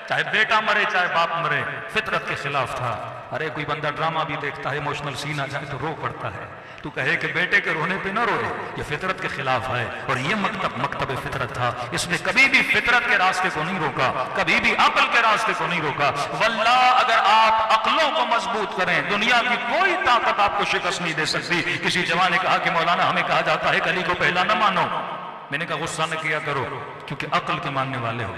Speaker 1: चाहे बेटा मरे चाहे बाप मरे, फितरत के खिलाफ था। अरे कोई बंदा ड्रामा भी देखता है, इमोशनल सीन आ जाए तो रो पड़ता है, तू कहे कि बेटे के रोने पे ना रोए, ये फितरत के खिलाफ है। और ये मकतब फितरत था, इसने कभी भी फितरत के रास्ते को नहीं रोका, कभी भी अक्ल के रास्ते को नहीं रोका। वल्लाह अगर आप अक्लों को मजबूत करें दुनिया की कोई ताकत आपको शिकस्त नहीं दे सकती। किसी जवान ने कहा कि मौलाना हमें कहा जाता है अली को पहला न मानो। मैंने कहा गुस्सा न किया करो क्योंकि अक्ल के मानने वाले हो,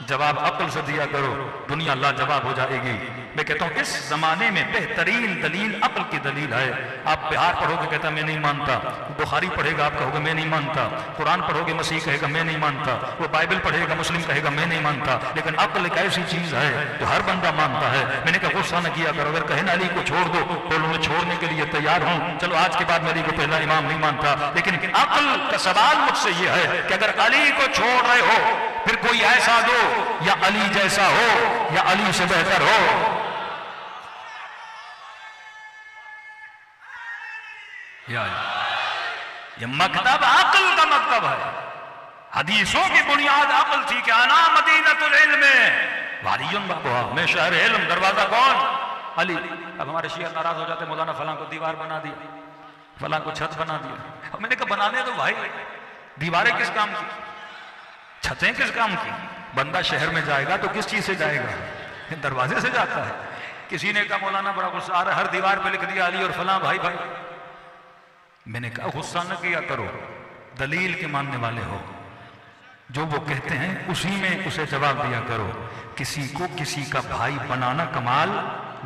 Speaker 1: जवाब अक्ल से दिया करो, दुनिया लाजवाब हो जाएगी। मैं कहता हूं इस जमाने में बेहतरीन दलील अक्ल की दलील है। आप बिहार पढ़ोगे कहता मैं नहीं मानता, बुखारी पढ़ेगा आप कहोगे मैं नहीं मानता, कुरान पढ़ोगे मसीह कहेगा मैं नहीं मानता, वो बाइबल पढ़ेगा मुस्लिम कहेगा मैं नहीं मानता। लेकिन अक्ल एक ऐसी चीज है जो हर बंदा मानता है। मैंने कहा गुस्सा न किया करो, अगर कहे ना अली को छोड़ दो बोलो मैं छोड़ने के लिए तैयार हूं, चलो आज के बाद मैं अली को पहला इमाम नहीं मानता। लेकिन अक्ल का सवाल मुझसे यह है कि अगर अली को छोड़ रहे हो फिर कोई ऐसा दो या अली जैसा हो या अली से बेहतर हो। ये मकतब अक्ल का मकतब है। हदीसों की बुनियाद अक्ल थी कि अना मदीनतुल इल्म वालियुन बाबुहा, मैं शहर इल्म, दरवाजा कौन? अली। अब हमारे शिया नाराज हो जाते, मौलाना फलां को दीवार बना दिया, फलां को छत बना दिया। अब मैंने कहा बनाने दो भाई, दीवारें किस काम की, छतें किस काम की? बंदा शहर में जाएगा तो किस चीज से जाएगा? दरवाजे से जाता है। किसी ने कहा मौलाना बड़ा गुस्सा आ रहा है, हर दीवार पे लिख दिया अली और फलां भाई भाई। मैंने कहा गुस्सा न किया करो, दलील के मानने वाले हो, जो वो कहते हैं उसी में उसे जवाब दिया करो। किसी को किसी का भाई बनाना कमाल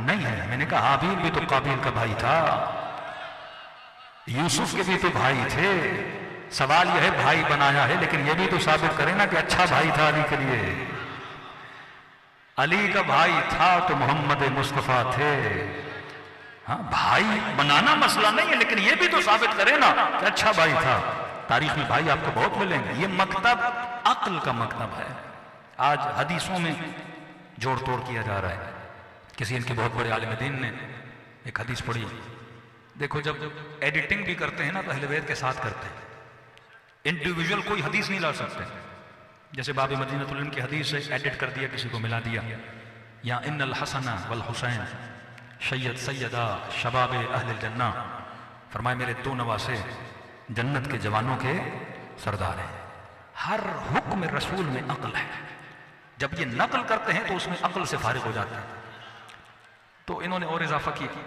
Speaker 1: नहीं है। मैंने कहा हाबिल भी तो काबिल का भाई था, यूसुफ के भी तो भाई थे। सवाल यह है भाई बनाया है, लेकिन यह भी तो साबित करे ना कि अच्छा भाई था अली के लिए। अली का भाई था तो मोहम्मद मुस्तफा थे। हाँ, भाई बनाना मसला नहीं है, लेकिन यह भी तो साबित करे ना कि अच्छा भाई था। तारीख में भाई आपको बहुत मिलेंगे। ये मकतब अक्ल का मकतब है। आज हदीसों में जोड़ तोड़ किया जा रहा है। किसी इनके बहुत बड़े आलिम दीन ने एक हदीस पढ़ी। देखो, जब एडिटिंग भी करते हैं ना तो अहले बैत के साथ करते हैं। इंडिविजुअल कोई हदीस नहीं ला सकते। जैसे बाब मदीनतुल इल्म की हदीस से एडिट कर दिया, किसी को मिला दिया, या इन्नल हसना वल हुसैन सैयदा शबाब अहल जन्ना, फरमाए मेरे दो नवासे जन्नत के जवानों के सरदार हैं। हर हुक्म रसूल में अक्ल है। जब ये नकल करते हैं तो उसमें अक्ल से फारिग हो जाता है। तो इन्होंने और इजाफा किया,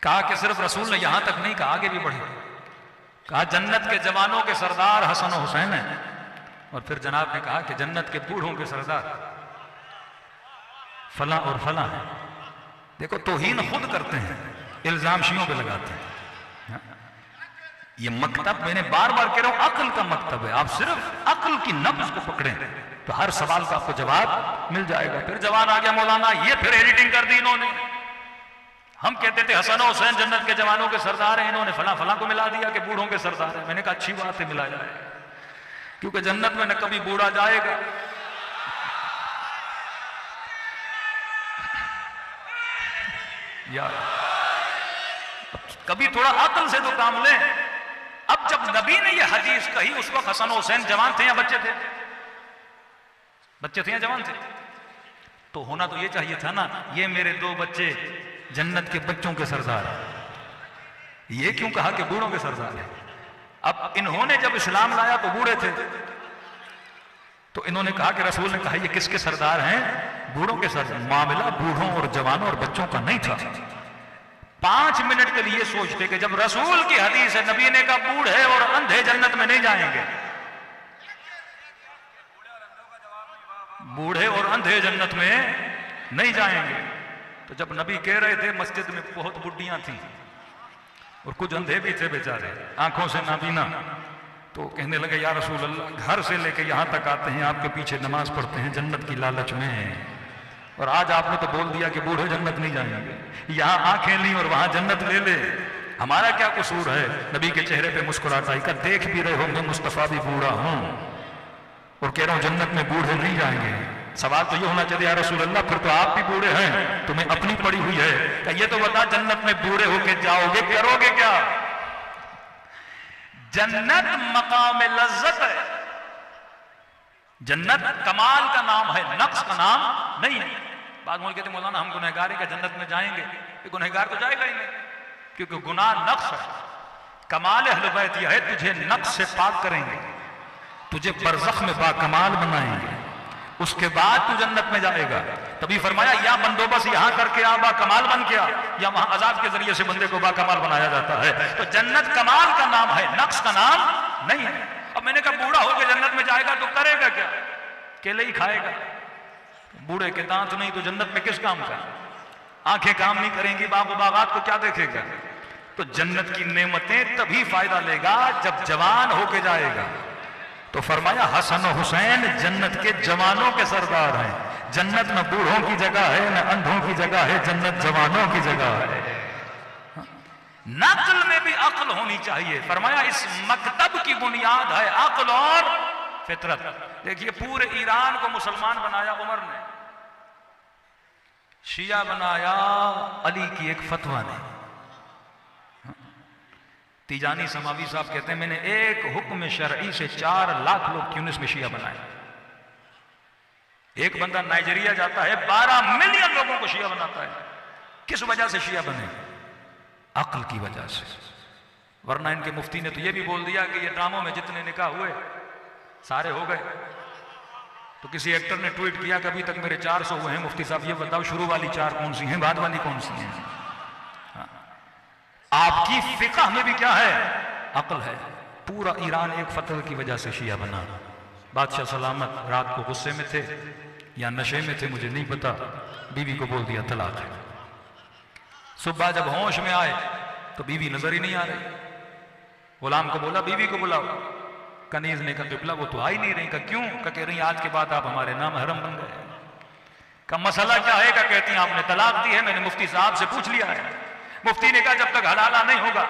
Speaker 1: कहा कि सिर्फ रसूल ने यहां तक नहीं कहा, आगे भी बढ़े। कहा जन्नत के जवानों के सरदार हसन और हुसैन हैं। और फिर जनाब ने कहा कि जन्नत के बूढ़ों के सरदार फला और फला है। देखो, तौहीन खुद करते हैं, इल्जाम शियों पे लगाते हैं। ये मकतब मैंने बार बार कह रहा हूं, अक्ल का मकतब है। आप सिर्फ अक्ल की नब्ज को पकड़ें तो हर सवाल का आपको जवाब मिल जाएगा। फिर जवान आ गया मौलाना, ये फिर एडिटिंग कर दी इन्होंने। हम कहते थे हसन हुसैन जन्नत के जवानों के सरदार हैं, इन्होंने फला फला को मिला दिया कि बूढ़ों के सरदार हैं। मैंने कहा अच्छी बात है, मिलाया है, क्योंकि जन्नत में न कभी बूढ़ा जाएगा यार, कभी थोड़ा अक्ल से तो काम लें। अब जब नबी ने यह हदीस कही, उस वक्त हसन हुसैन जवान थे या बच्चे थे? बच्चे थे या जवान थे? तो होना तो ये चाहिए था ना, ये मेरे दो बच्चे जन्नत के बच्चों के सरदार। ये क्यों कहा कि बूढ़ों के सरदार है? अब इन्होंने जब इस्लाम लाया तो बूढ़े थे, तो इन्होंने कहा कि रसूल ने कहा ये किसके सरदार हैं? बूढ़ों के सरदार। मामला बूढ़ों और जवानों और बच्चों का नहीं था। 5 मिनट के लिए सोचते कि जब रसूल की हदीस है, नबी ने कहा बूढ़े और अंधे जन्नत में नहीं जाएंगे, बूढ़े और अंधे जन्नत में नहीं जाएंगे। तो जब नबी कह रहे थे, मस्जिद में बहुत बुढ़ियां थी और कुछ अंधे भी थे बेचारे, आंखों से नाबीना। तो कहने लगे या रसूल अल्लाह, घर से लेके यहां तक आते हैं, आपके पीछे नमाज पढ़ते हैं जन्नत की लालच में, और आज आपने तो बोल दिया कि बूढ़े जन्नत नहीं जाएंगे। यहां आंखें ली और वहां जन्नत ले ले, हमारा क्या कसूर है? नबी के चेहरे पे मुस्कुराता ही, देख भी रहे हो मैं मुस्तफा भी बूढ़ा हूं और कह रहा हूं जन्नत में बूढ़े नहीं जाएंगे। सवाल तो ये होना चाहिए या रसूल अल्लाह, फिर तो आप भी बूढ़े हैं, तुम्हें अपनी पड़ी हुई है, कि ये तो बता जन्नत में बूढ़े होके जाओगे, करोगे क्या? जन्नत मकाम लज्जत है, जन्नत कमाल का नाम है, नक्स का नाम नहीं है। बाद में कहते मौलाना हम गुनहगार हैं, जन्नत में जाएंगे? गुनहगार तो जाएगा ही नहीं, क्योंकि गुनाह नक्स है। कमाल अहले बैत यह है, तुझे नक्स से पाक करेंगे, तुझे बरज़ख में बाकमाल बनाएंगे, उसके बाद तू जन्नत में जाएगा। तभी फरमाया या बंदोबस्त यहां करके आ, बाकमाल बन के आ, या वहां अजाब के जरिए से बंदे को बाकमाल बनाया जाता है। तो जन्नत कमाल का नाम है, नक्स का नाम नहीं है। अब मैंने कहा बूढ़ा होकर जन्नत में जाएगा तो करेगा क्या? केले ही खाएगा। बूढ़े के दांत नहीं तो जन्नत में किस काम का? आंखें काम नहीं करेंगी, बाग बागात को क्या देखेगा? तो जन्नत की नेमतें तभी फायदा लेगा जब जवान होके जाएगा। तो फरमाया हसन हुसैन जन्नत के जवानों के सरदार हैं। जन्नत न बूढ़ों की जगह है, न अंधों की जगह है, जन्नत जवानों की जगह है। नक्ल में भी अक्ल होनी चाहिए। फरमाया इस मकतब की बुनियाद है अक्ल और फितरत। देखिए पूरे ईरान को मुसलमान बनाया उमर ने, शिया बनाया अली की एक फतवा ने। तिजानी समावी साहब कहते हैं मैंने एक हुक्म शरई से 4 लाख लोग ट्यूनिस में शिया बनाए। एक बंदा नाइजीरिया जाता है 12 मिलियन लोगों को शिया बनाता है। किस वजह से शिया बने? अक्ल की वजह से। वरना इनके मुफ्ती ने तो यह भी बोल दिया कि ये ड्रामों में जितने निकाह हुए सारे हो गए। तो किसी एक्टर ने ट्वीट किया कि अभी तक मेरे 400 हुए हैं, मुफ्ती साहब ये बताओ शुरू वाली 4 कौन सी हैं, बाद वाली कौन सी हैं? आपकी फिक़ह में भी क्या है? अक्ल है। पूरा ईरान एक फतवे की वजह से शिया बना। बादशाह सलामत रात को गुस्से में थे या नशे में थे मुझे नहीं पता, बीवी को बोल दिया तलाक है। सुबह जब होश में आए तो बीवी नजर ही नहीं आ रही। गुलाम को बोला बीवी को बुलाओ। कनीज ने कहा किबला वो तो आ ही नहीं रही। कहा क्यों? कह रही आज के बाद आप हमारे नाम हरम बन गए। का मसला क्या है? का कहती हैं आपने तलाक दी है। मैंने मुफ्ती साहब से पूछ लिया है। मुफ्ती ने कहा जब तक हलाला नहीं होगा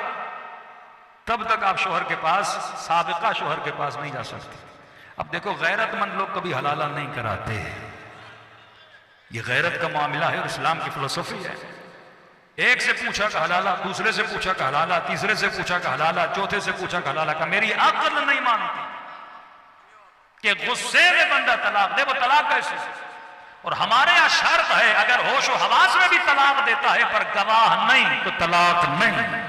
Speaker 1: तब तक आप शोहर के पास, साबिका शोहर के पास नहीं जा सकते। अब देखो गैरतमंद लोग कभी हलाला नहीं कराते। ये गैरत का मामला है और इस्लाम की फिलोसफी है। एक से पूछा का हलाला, दूसरे से पूछा का हलाला, तीसरे से पूछा का हलाला, चौथे से पूछा का हलाला। का मेरी अक्ल नहीं मानती कि गुस्से में बंदा तलाक दे। वो तलाक कैसे? और हमारे यहां शर्त है अगर होश व हवास में भी तलाक देता है पर गवाह नहीं तो तलाक नहीं।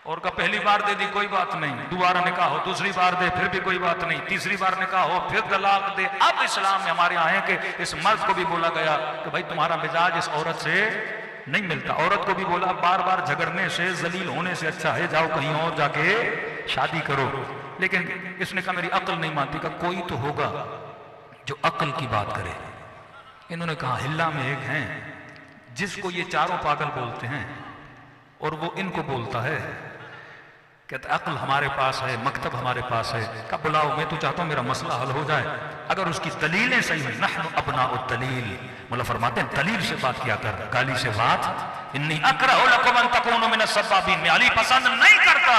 Speaker 1: और का पहली बार दे दी कोई बात नहीं, दोबारा निकाह हो, दूसरी बार दे फिर भी कोई बात नहीं, तीसरी बार निकाह हो फिर तलाक दे। अब इस्लाम में हमारे यहाँ है कि इस मर्द को भी बोला गया कि भाई तुम्हारा मिजाज इस औरत से नहीं मिलता। औरत को भी बोला बार बार झगड़ने से, जलील होने से अच्छा है जाओ कहीं और जाके शादी करो। लेकिन इसने कहा मेरी अक्ल नहीं मानती। का कोई तो होगा जो अक्ल की बात करे। इन्होंने कहा हिल्ला में एक हैं जिसको ये चारों पागल बोलते हैं और वो इनको बोलता है। कहते अक्ल हमारे पास है, मकतब हमारे पास है। कब बुलाओ, मैं तो चाहता हूं मेरा मसला हल हो जाए। अगर उसकी दलीलें सही है, नहनु अबनाउ दलील, मतलब फरमाते हैं दलील से बात किया कर, गाली से बात। इन्नी अकरहु लकुम अन तकूनु मिन अस्सब्बाबीन, मैं अली पसंद नहीं करता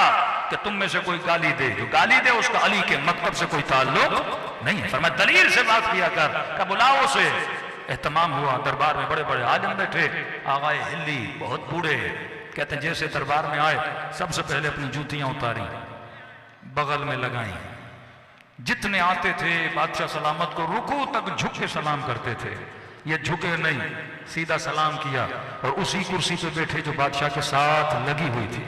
Speaker 1: कि तुम में से कोई गाली दे। जो गाली दे उसका अली के मकतब से कोई ताल्लुक नहीं है। फरमाया दलील से बात किया कर। कब बुलाओ उसे। एहतमाम हुआ, दरबार में बड़े बड़े आलिम बैठे, आगाए हिल्ली बहुत बूढ़े। कहते हैं जैसे दरबार में आए सबसे पहले अपनी जूतियां उतारी, बगल में लगाई। जितने आते थे बादशाह सलामत को रुकू तक झुक के सलाम करते थे। ये झुके नहीं, सीधा सलाम किया और उसी कुर्सी पे बैठे जो बादशाह के साथ लगी हुई थी।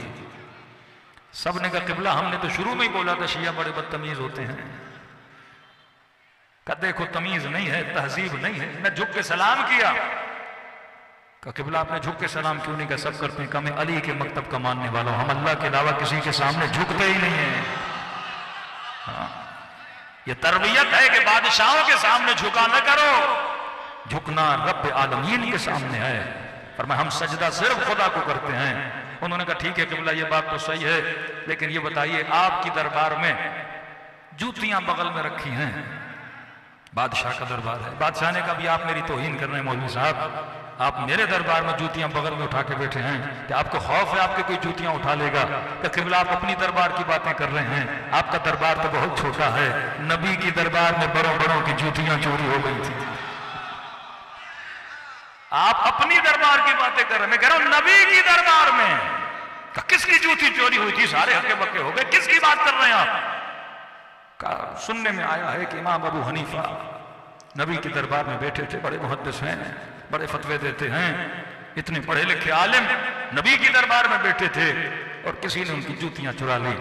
Speaker 1: सबने कहा किबला हमने तो शुरू में ही बोला था शिया बड़े बदतमीज होते हैं। कहा देखो तमीज नहीं है, तहजीब नहीं है। मैं झुक के सलाम किया। कहा किबला आपने झुक के सलाम क्यों नहीं? कहा सब करते हैं। कहा मैं अली के मकतब का मानने वाला हूं, हम अल्लाह के अलावा किसी के सामने झुकते ही नहीं है। हाँ। ये तरबियत है कि बादशाहों के सामने झुका न करो, झुकना रब आलमीन के सामने है। पर मैं हम सजदा सिर्फ खुदा को करते हैं। उन्होंने कहा ठीक है किबला ये बात तो सही है, लेकिन ये बताइए आपकी दरबार में जूतियां बगल में रखी हैं, बादशाह का दरबार है। बादशाह ने कहा भी आप मेरी तौहीन कर रहे हैं मौलवी साहब, आप मेरे दरबार में जूतियां बगल में उठा के बैठे हैं, कि आपको खौफ है आपके कोई जूतियां उठा लेगा? कि किबला आप अपनी दरबार की बातें कर रहे हैं, आपका दरबार तो बहुत छोटा है। नबी की दरबार में बड़ों बड़ों की जूतियां चोरी हो गई थी। आप अपनी दरबार की बातें कर रहे हैं, मैं कह रहा हूं नबी की दरबार में किसकी जूती चोरी हुई थी? सारे हक्के बक्के हो गए, किसकी बात कर रहे हैं आप? सुनने में आया है कि इमाम अबू हनीफा नबी के दरबार में बैठे थे, बड़े मुहद्दिस हैं, बड़े फतवे देते हैं, इतने पढ़े लिखे आलिम नबी की दरबार में बैठे थे और किसी ने उनकी जूतियां चुरा ली।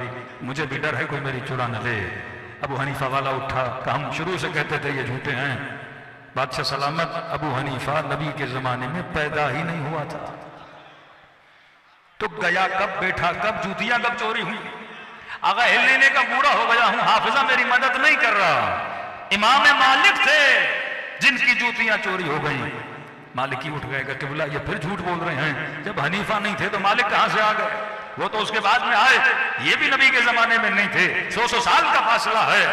Speaker 1: मुझे भी डर है कोई मेरी चुरा न ले। अबू हनीफा वाला उठा, कहा हम शुरू से कहते थे ये झूठे हैं। बादशाह सलामत अबू हनीफा नबी के जमाने में पैदा ही नहीं हुआ था, तो गया कब, बैठा कब, जूतियां कब चोरी हुई? अगर हिलने का बूढ़ा हो गया हूं, हाफिजा मेरी मदद नहीं कर रहा। इमाम मालिक थे जिनकी जूतियां चोरी हो गई। मालिकी उठ गए, किबला ये फिर झूठ बोल रहे हैं, जब हनीफा नहीं थे तो मालिक कहां से आ गए? वो तो उसके बाद में आए, ये भी नबी के जमाने में नहीं थे, 100 साल का फासला है।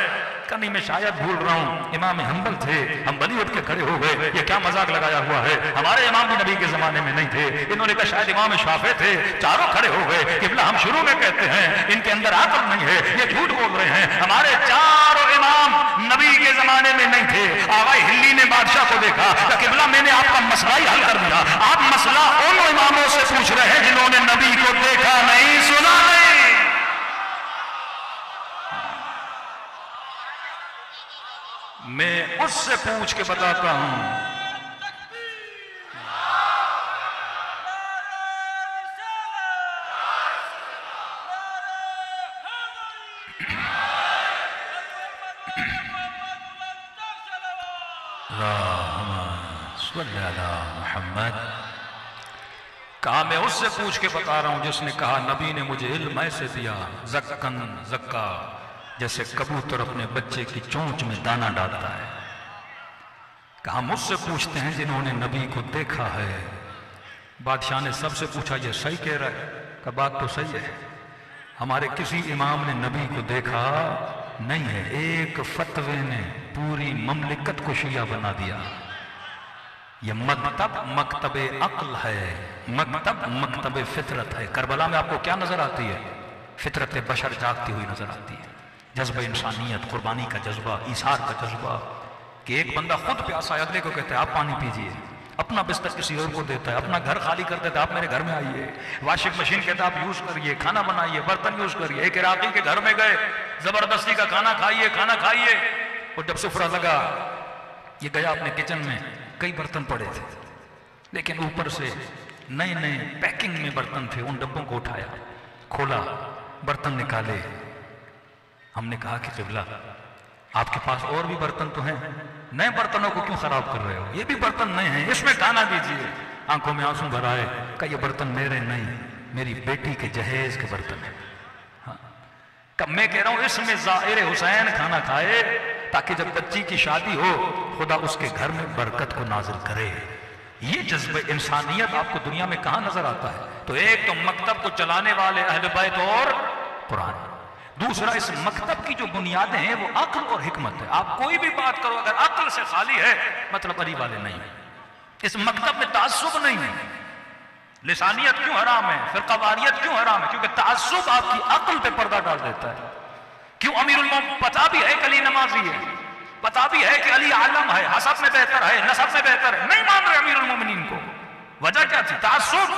Speaker 1: कहीं मैं शायद भूल रहा हूं, इमाम हम्बल थे, हम बली उठ के खड़े हो गए, ये क्या मजाक लगाया हुआ है? हमारे इमाम भी नबी के जमाने में नहीं थे। इन्होंने कहा शायद इमाम शाफे थे, चारों खड़े हो गए। किबला हम शुरू में कहते हैं इनके अंदर अक्ल नहीं है, ये झूठ बोल रहे हैं, हमारे चारों इमाम नबी के जमाने में नहीं थे। आवाए हिल्ली ने बादशाह को देखा, किबला मैंने आपका मसला ही हल कर दिया, आप मसला उन इमामों से पूछ रहे हैं जिन्होंने नबी को देखा नहीं, सुना नहीं। मैं उससे पूछ के बताता हूं। मोहम्मद कहा मैं उससे पूछ के बता रहा हूं जिसने कहा नबी ने मुझे इल्म ऐसे दिया, जक्कन जक्का, जैसे कबूतर अपने बच्चे की चोंच में दाना डालता है। कहा मुझसे पूछते हैं जिन्होंने नबी को देखा है। बादशाह ने सबसे पूछा, ये सही कह रहा है? का बात तो सही है, हमारे किसी इमाम ने नबी को देखा नहीं है। एक फतवे ने पूरी ममलिकत को शिया बना दिया। ये मकतब अक्ल है, मकतब फितरत है। करबला में आपको क्या नजर आती है? फितरत बशर जागती हुई नजर आती है। जज्बा इंसानियत, कुर्बानी का जज्बा, ईसार का जज्बा, कि एक बंदा खुद प्यासा है, अगले को कहता है आप पानी पीजिए, अपना बिस्तर किसी और को देता है, अपना घर खाली कर देता है, आप मेरे घर में आइए, वॉशिंग मशीन कहता है आप यूज करिए, खाना बनाइए, बर्तन यूज करिए। एक इराकी के घर में गए, जबरदस्ती का खाना खाइए, खाना खाइए। और जब सुफरा लगा, ये गया अपने किचन में, कई बर्तन पड़े थे, लेकिन ऊपर से नए नए पैकिंग में बर्तन थे। उन डब्बों को उठाया, खोला, बर्तन निकाले। हमने कहा कि क़िबला, आपके पास और भी बर्तन तो हैं, नए बर्तनों को क्यों खराब कर रहे हो? ये भी बर्तन नए हैं, इसमें खाना दीजिए। आंखों में आंसू भर आए, का ये बर्तन मेरे नहीं, मेरी बेटी के जहेज के बर्तन है। हाँ, कब मैं कह रहा हूं इसमें ज़ाहिर हुसैन खाना खाए, ताकि जब बच्ची की शादी हो खुदा उसके घर में बरकत को नाजिल करे। ये जज्बे इंसानियत आपको दुनिया में कहां नजर आता है? तो एक तो मकतब को चलाने वाले अहले बैत और कुरान, दूसरा इस मकतब की जो बुनियादें हैं वो अक्ल और हिकमत है। आप कोई भी बात करो अगर अक्ल से खाली है, मतलब अली वाले नहीं है। इस मकतब में ताज्जुब नहीं है। लिसानियत क्यों हराम है, फिरकावारियत क्यों हराम है? क्योंकि ताज्जुब आपकी अक्ल पे पर्दा डाल देता है। क्यों अमीरुल मोमिनीन, पता भी है कि अली नमाजी है, पता भी है कि अली आलम है, हसब में बेहतर है, नसब में बेहतर है, नहीं मान रहे अमीरुल मोमिनीन को। वजह क्या थी? ताज्जुब।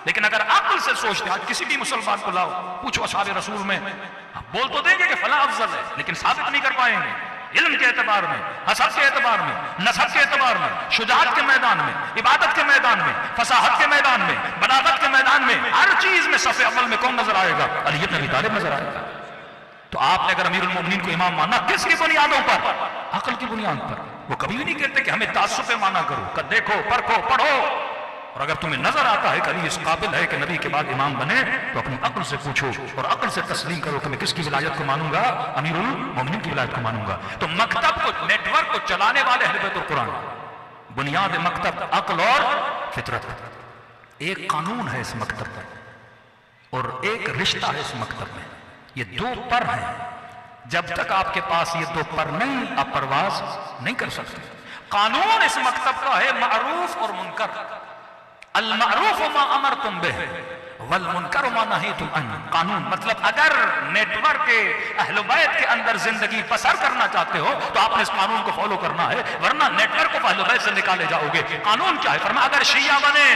Speaker 1: लेकिन अगर अक्ल से सोचते, आज किसी भी मुसलमान को लाओ, पूछो असहाबे रसूल में, बोल तो देंगे कि फला अफजल है, लेकिन साबित नहीं कर पाएंगे। इल्म के एतबार में, हसब के एतबार में, नसब के एतबार में, शुजाअत के मैदान में, इबादत के मैदान में, फसाहत के मैदान में, बलागत के मैदान में, हर चीज में सफ़े अव्वल में कौन नजर आएगा? अली इब्न अबी तालिब नजर आएगा। तो आपने अगर अमीरुल मोमिनीन को इमाम माना, किसकी बुनियादों पर? अक्ल की बुनियाद पर। वो कभी भी नहीं कहते कि हमें ताज्जुब पे माना करो, देखो, परखो, पढ़ो। और अगर तुम्हें नजर आता है कि अली इस काबिल है कि नबी के बाद इमाम बने, तो अपनी अक्ल से पूछो और अक्ल से तस्लीम करो कि मैं किसकी विलायत को मानूंगा? अमीरुल मोमिनीन की विलायत को मानूंगा। तो मकतब को, नेटवर्क को चलाने वाले अहले बैत और कुरान, बुनियाद मकतब अक्ल और फितरत। एक कानून है इस मकतब में और एक रिश्ता है इस मकतब में। ये दो पर हैं। जब तक आपके पास ये दो पर नहीं, आप परवाज नहीं कर सकते। कानून इस मकतब का है मारूफ और मुनकर। अल मारूफ मा अमरतुम बिह वल मुनकर मा नहीतुम अन्हु। कानून मतलब अगर नेटवर्क के अहले बैत के अंदर जिंदगी बसर करना चाहते हो तो आपने इस कानून को फॉलो करना है, वरना नेटवर्क को अहले बैत से निकाले जाओगे। कानून क्या है? फरमाया अगर शिया बने,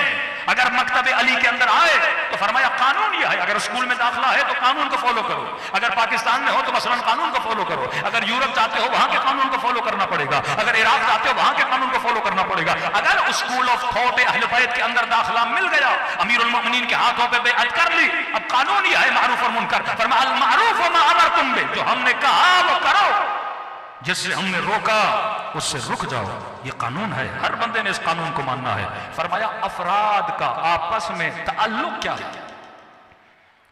Speaker 1: अगर मकतब अली के अंदर आए तो फरमाया कानून यह है, अगर स्कूल में दाखिला है तो कानून को फॉलो करो। अगर पाकिस्तान में हो तो मसलन कानून को फॉलो करो। अगर यूरोप जाते हो वहां के कानून को फॉलो करना पड़ेगा। अगर इराक जाते हो वहां के कानून को फॉलो करना पड़ेगा। अगर स्कूल ऑफ थॉट अहले बैत के अंदर दाखिला मिल गया, अमीरुल मोमिनीन के हाथों पे बेअत कर ली, अब कानून यह है मारूफ और मुनकर। फरमाया अल मारूफ मा अमरतुम बिह, जो हमने कहा वो करो, जिससे हमने रोका उससे रुक जाओ। ये कानून है, हर बंदे ने इस कानून को मानना है। फरमाया अफराद का आपस में ताल्लुक क्या है?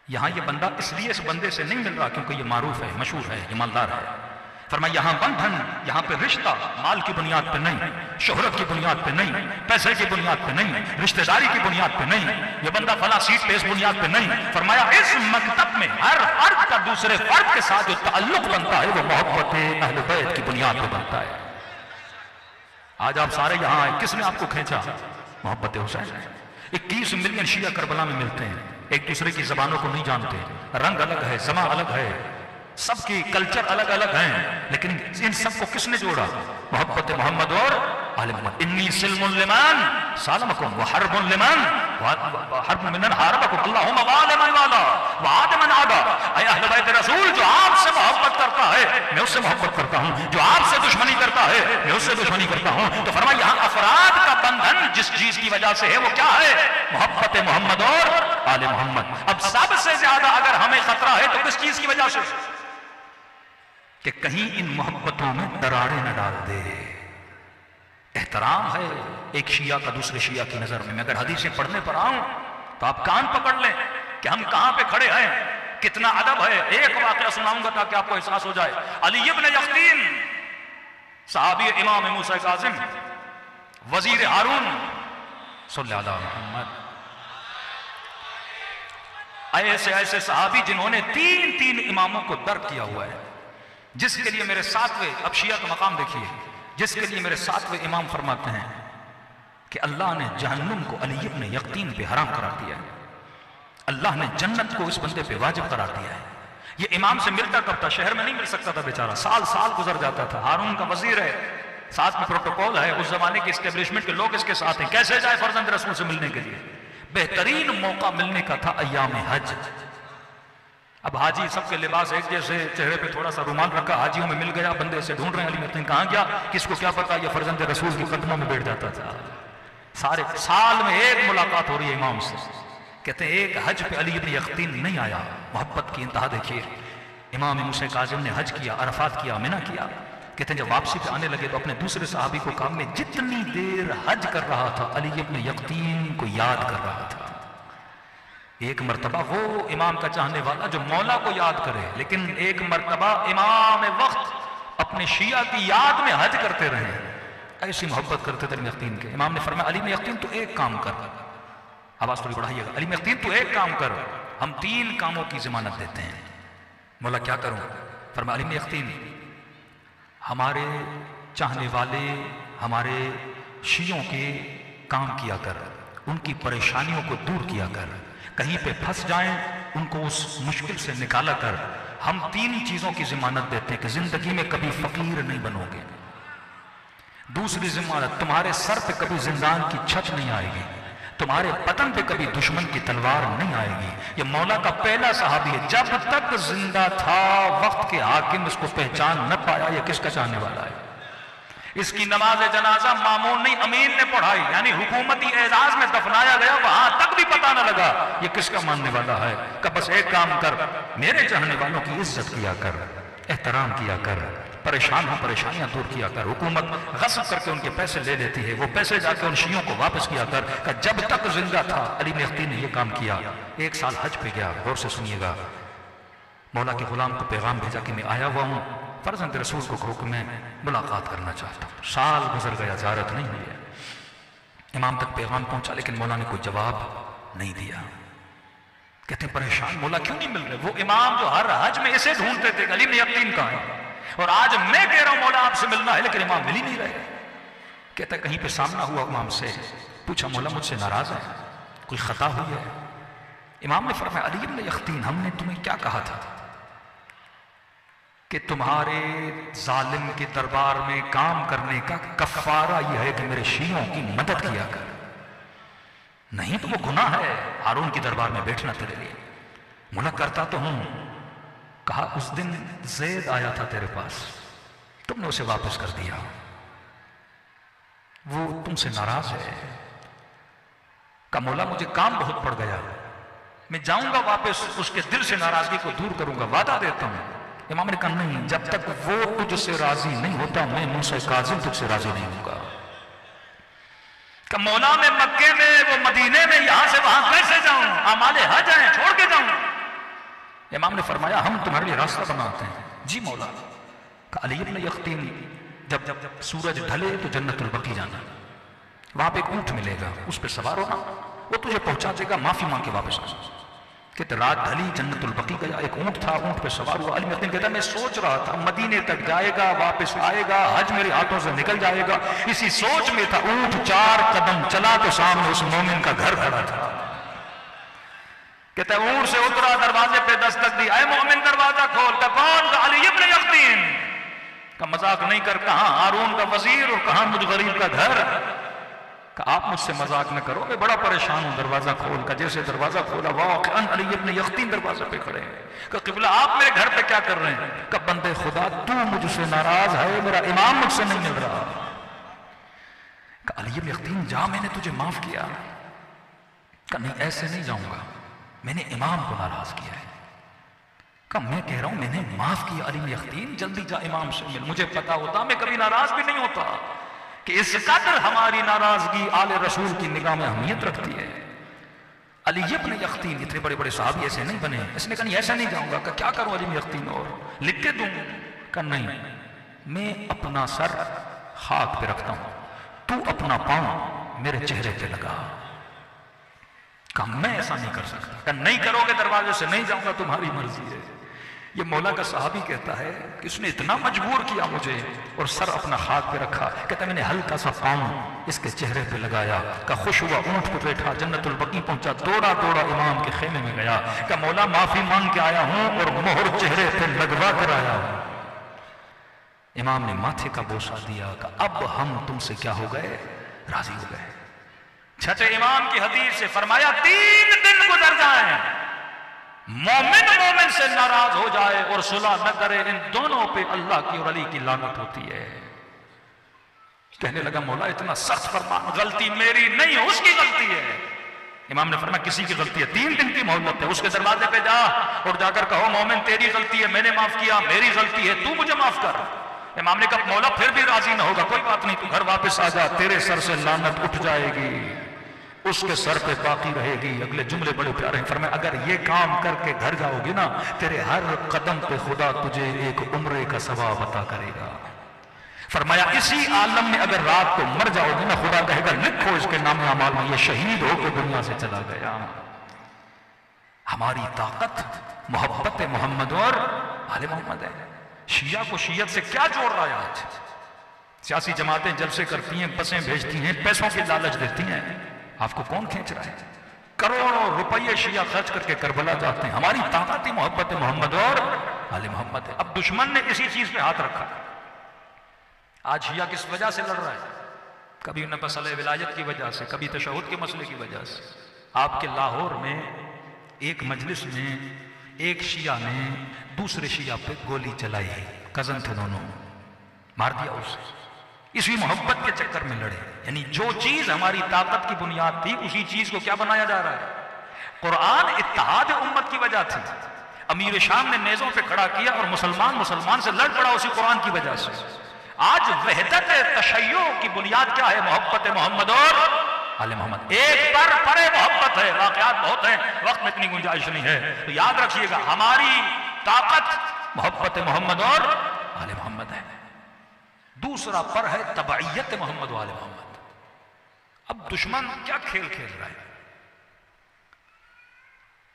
Speaker 1: यहां ये बंदा इसलिए इस बंदे से नहीं मिल रहा क्योंकि ये मारूफ है, मशहूर है, ईमानदार है। फरमाया यहां बंधन, यहां पे रिश्ता माल की बुनियाद पे नहीं, शोहरत की बुनियाद पे नहीं, पैसे की बुनियाद पे नहीं, रिश्तेदारी की बुनियाद पे नहीं, ये बंदा फला सीट पे इस बुनियाद पे नहीं। फरमाया इस मकतब में हर फर्द का दूसरे फर्द के साथ जो ताल्लुक बनता है वो मोहब्बत अहले बैत की बुनियाद पे बनता है। आज आप सारे यहां आए, किसने आपको खींचा? मोहब्बत हुसैन। 21 मिलियन शिया करबला में मिलते हैं, एक दूसरे की जबानों को नहीं जानते, रंग अलग है, जमा अलग है, सबकी कल्चर अलग अलग हैं, लेकिन इन सबको किसने जोड़ा? मोहब्बत मोहम्मद और आले मोहम्मद। इन्नी सिल्मुन लिमन सालमकुम व हर्बुन लिमन हर्बुन मिनन हारबकुम अल्लाहुम्मा वालिमन वाला व आदमन आदा। ऐ अहले बैत रसूल, जो आपसे मोहब्बत करता है मैं उससे मोहब्बत करता हूं, जो आपसे दुश्मनी करता है मैं उससे दुश्मनी करता हूं। तो फरमाया यहां अफराद का बंधन जिस चीज की वजह से है वो क्या है? मोहब्बत मोहम्मद और आले मोहम्मद। अब सबसे ज्यादा अगर हमें खतरा है तो किस चीज की वजह से? कि कहीं इन मोहब्बतों में दरारें न डाल दे। एहतराम है एक शिया का दूसरे शिया की नजर में। मैं अगर हदीसें पढ़ने पर आऊं तो आप कान पकड़ लें कि हम कहां पे खड़े हैं, कितना अदब है। एक वाकया सुनाऊंगा ताकि आपको एहसास हो जाए। अली इब्न यक़ीन सहाबी इमाम मूसा काज़िम, वजीर हारून सल्लल्लाहु अलैहि वसल्लम, ऐसे ऐसे सहाबी जिन्होंने तीन तीन इमामों को दर्द किया हुआ है, जिसके लिए मेरे सातवें, अब शिया का मकाम देखिए, जिसके लिए मेरे सातवें इमाम फरमाते हैं कि अल्लाह ने जहन्नुम को अली इब्न यक़तीन पे हराम करार दिया है, अल्लाह ने जन्नत को इस बंदे पे वाजिब करार दिया है। ये इमाम से मिलता कब था? शहर में नहीं मिल सकता था बेचारा, साल साल गुजर जाता था। हारून का वजीर है, साथ में प्रोटोकॉल है, उस जमाने के एस्टेब्लिशमेंट के लोग इसके साथ हैं, कैसे जाए फर्जंद रसूल से मिलने के लिए? बेहतरीन मौका मिलने का था अय्याम हज। अब हाजी सबके लिबास एक जैसे, चेहरे पे थोड़ा सा रुमाल रखा, हाजियों में मिल गया, बंदे से ढूंढ रहे हैं, अली इब्न कहाँ गया, किसको क्या पता, ये फर्जंद रसूल की कदमों में बैठ जाता था। सारे साल में एक मुलाकात हो रही है इमाम से। कहते हैं एक हज पे अली इब्न यक़तीन नहीं आया। मोहब्बत की इंतहा देखिए, इमाम मूसा काज़िम ने हज किया, अरफात किया, मिना किया। कहते हैं जब वापसी पे आने लगे तो अपने दूसरे सहाबी को कहा, मैं जितनी देर हज कर रहा था अली इब्न यक़तीन को याद कर रहा था। एक मर्तबा वो इमाम का चाहने वाला जो मौला को याद करे, लेकिन एक मर्तबा इमाम वक्त अपने शिया की याद में हज करते रहे। ऐसी मोहब्बत करते थे अली यक़तीन के। इमाम ने फरमाया, अली यक़तीन तू एक काम कर, आवाज थोड़ी बढ़ाइएगा, अली यक़तीन तू एक काम कर, हम तीन कामों की जमानत देते हैं। मौला क्या करूं? फरमाया, अली यक़तीन हमारे चाहने वाले हमारे शियों के काम किया कर, उनकी परेशानियों को दूर किया कर, कहीं पे फंस जाएं उनको उस मुश्किल से निकाला कर। हम तीन चीजों की जिम्मानत देते हैं कि जिंदगी में कभी फकीर नहीं बनोगे। दूसरी जिम्मानत, तुम्हारे सर पे कभी जिंदान की छत नहीं आएगी, तुम्हारे बदन पे कभी दुश्मन की तलवार नहीं आएगी। ये मौला का पहला सहाबी है, जब तक जिंदा था वक्त के हाकिम इसको पहचान न पाया ये किसका चाहने वाला है। इसकी नमाज जनाजा मामून नहीं अमीन ने पढ़ाई, यानी हुकूमती एजाज में दफनाया गया, वहां तक भी पता न लगा ये किसका मानने वाला है। का बस एक काम कर, मेरे चाहने वालों की इज्जत किया कर, एहतराम किया कर, परेशान हो परेशानियां दूर किया कर। हुकूमत गस्ब करके उनके पैसे ले लेती है, वो पैसे जाके उन शियों को वापस किया कर। का जब तक जिंदा था अली यक़तीन ने यह काम किया। एक साल हज पे गया, गौर से सुनिएगा, मौला के गुलाम को पैगाम भेजा कि मैं आया हुआ हूं, फर्जंद रसूल को कहो कि मैं मुलाकात करना चाहता हूं। साल गुजर गया, ज़ियारत नहीं हुई है। इमाम तक पैगाम पहुंचा लेकिन मौला ने कोई जवाब नहीं दिया। कहते परेशान, मौला क्यों नहीं मिल रहे? वो इमाम जो हर हज में इसे ढूंढते थे अली यक़तीन कहाँ है, और आज मैं कह रहा हूं मौला आपसे मिलना है, लेकिन इमाम मिल ही नहीं रहे। कहता कहीं पे सामना हुआ इमाम से, पूछा मौला मुझसे नाराज है, कोई खता हुई है? इमाम ने फरमाया, अली इब्न यक़तीन हमने तुम्हें क्या कहा था कि तुम्हारे जालिम के दरबार में काम करने का कफारा यह है कि मेरे शियों की मदद किया कर, नहीं तो वो गुनाह है हारून के दरबार में बैठना तेरे लिए। मौला करता तो हूं। कहा उस दिन ज़ैद आया था तेरे पास, तुमने उसे वापस कर दिया, वो तुमसे नाराज है। का मौला मुझे काम बहुत पड़ गया, मैं जाऊंगा वापस, उसके दिल से नाराजगी को दूर करूंगा, वादा देता हूं। इमाम ने कहा नहीं, जब तक वो तुझसे राजी नहीं होता मैं मूसा काज़िम तुझसे राजी नहीं होगा। का मौला मैं मक्के में, वो मदीने में, यहां से वहां कैसे जाऊं? आमाले हज है, छोड़ के जाऊं? इमाम ने फरमाया हम तुम्हारे लिए रास्ता बनाते हैं। जी मौला। का अली इब्न यक़तीन जब जब सूरज ढले तो जन्नतुल बकी जाना, वहां पे एक ऊंट मिलेगा, उस पर सवार होना, वो तुझे पहुंचा देगा, माफी मांग के वापस आ। कहते रात ढली, जन्नतुल बकी गया, एक ऊंट था, ऊंट पे सवार हुआ। अली यक़तीन कहता मैं सोच रहा था मदीने तक जाएगा, वापस आएगा, हज मेरे हाथों से निकल जाएगा, इसी सोच में था। ऊंट 4 कदम चला तो सामने उस मोमिन का घर खड़ा था। कहता ऊंट से उतरा, दरवाजे पे दस्तक दी, ऐ मोमिन दरवाजा खोल। का कौन? का अली इब्न यक़तीन। का मजाक नहीं कर, कहां हारून का वजीर और कहां मुझ गरीब का घर। का आप मुझसे मजाक न करो, मैं बड़ा परेशान हूं, दरवाजा खोल। का जैसे दरवाजा खोला वाक़अन अली इब्न यक़तीन दरवाजे पे खड़े हैं। का क़िबला आप मेरे घर पे क्या कर रहे हैं? का बंदे खुदा तू मुझसे नाराज है, मेरा इमाम मुझसे नहीं मिल रहा। का अली इब्न यक़तीन जा, मैंने तुझे माफ किया। का नहीं ऐसे नहीं जाऊंगा, मैंने इमाम को नाराज किया है। का मैं कह रहा हूं मैंने माफ किया अली यक़तीन, जल्दी जा इमाम से मिल। मुझे पता होता मैं कभी नाराज भी नहीं होता कि इस कदर हमारी नाराजगी आले रसूल की निगाह में अहमियत रखती है। अली इब्न यक़तीन इतने बड़े बड़े साहबी ऐसे नहीं बने। इसने कहा ऐसा नहीं जाऊंगा। का क्या करूं अली यक़तीन, और लिख के दूं? का नहीं, मैं अपना सर खाक पे रखता हूं, तू अपना पांव मेरे चेहरे पे लगा। कहा मैं ऐसा नहीं कर सकता। कहा नहीं करोगे दरवाजे से नहीं जाऊंगा, तुम्हारी मर्जी है। ये मौला का सहाबी कहता है कि उसने इतना मजबूर किया मुझे और सर अपना खाक पे रखा। कहता मैंने हल्का सा पाँव इसके चेहरे पे लगाया, का खुश हुआ, ऊंट पे बैठा, जन्नतुल बकी पहुंचा, दौड़ा दौड़ा इमाम के खेमे में गया। का मौला माफी मांग के आया हूं और मोहर चेहरे पे लगवा कर आया हूं। इमाम ने माथे का बोसा दिया, का अब हम तुमसे क्या हो गए, राजी हो गए। छठे इमाम की हदीस से फरमाया 3 दिन गुजर जाए, मोमिन मोमिन से नाराज हो जाए और सुलह न करे, इन दोनों पे अल्लाह की और अली की लानत होती है। कहने लगा मौला इतना सख्त फरमान, गलती मेरी नहीं है, उसकी गलती है। इमाम ने फरमाया किसी की गलती है, 3 दिन की मोहलत है, उसके दरवाजे पे जा और जाकर कहो मोमिन तेरी गलती है, मैंने माफ किया, मेरी गलती है, तू मुझे माफ कर। इमाम ने कहा मौला फिर भी राजी ना होगा, कोई बात नहीं, तू घर वापस आ जा, तेरे सर से लानत उठ जाएगी, उसके सर पे बाकी रहेगी। अगले जुमले बड़े प्यारे हैं, फरमाया अगर ये काम करके घर जाओगे ना, तेरे हर कदम पे खुदा तुझे एक उम्रे का सवाब अता करेगा। फरमाया इसी आलम में अगर रात को मर जाओगे ना, खुदा कहेगा लिखो इसके नाम अमाल में ये शहीद होकर दुनिया से चला गया। हमारी ताकत मोहब्बत मोहम्मद और आले मोहम्मद है। शिया को शियत से क्या जोड़ रहा है आज? सियासी जमातें जलसे करती हैं, बसें भेजती हैं, पैसों की लालच देती हैं, आपको कौन खींच रहा है? करोड़ों रुपये शिया खर्च करके करबला जाते हैं। हमारी ताकत ही मोहब्बत मोहम्मद और आले मोहम्मद है। अब दुश्मन ने इसी चीज पे हाथ रखा। आज शिया किस वजह से लड़ रहा है? कभी न मसले विलायत की वजह से, कभी तशहुद के मसले की वजह से। आपके लाहौर में एक मजलिस में एक शिया ने दूसरे शिया पे गोली चलाई, कजन थे दोनों, मार दिया उसे। इसी मोहब्बत के चक्कर में लड़े। यानी जो चीज हमारी ताकत की बुनियाद थी, उसी चीज को क्या बनाया जा रहा है? कुरान इत्तेहाद उम्मत की वजह थी। अमीर शाम ने नेज़ों पे खड़ा किया और मुसलमान से लड़ पड़ा उसी कुरान की वजह से। आज वहदत तशय्यो की बुनियाद क्या है? मोहब्बत मोहम्मद और आले मोहम्मद। एक पर परे मोहब्बत है, वाकयात बहुत हैं, वक्त में इतनी गुंजाइश नहीं है, तो याद रखिएगा हमारी ताकत मोहब्बत मोहम्मद और आले मोहम्मद है। दूसरा पर है तबईयत मोहम्मद वाले मोहम्मद। अब दुश्मन क्या खेल खेल रहा है?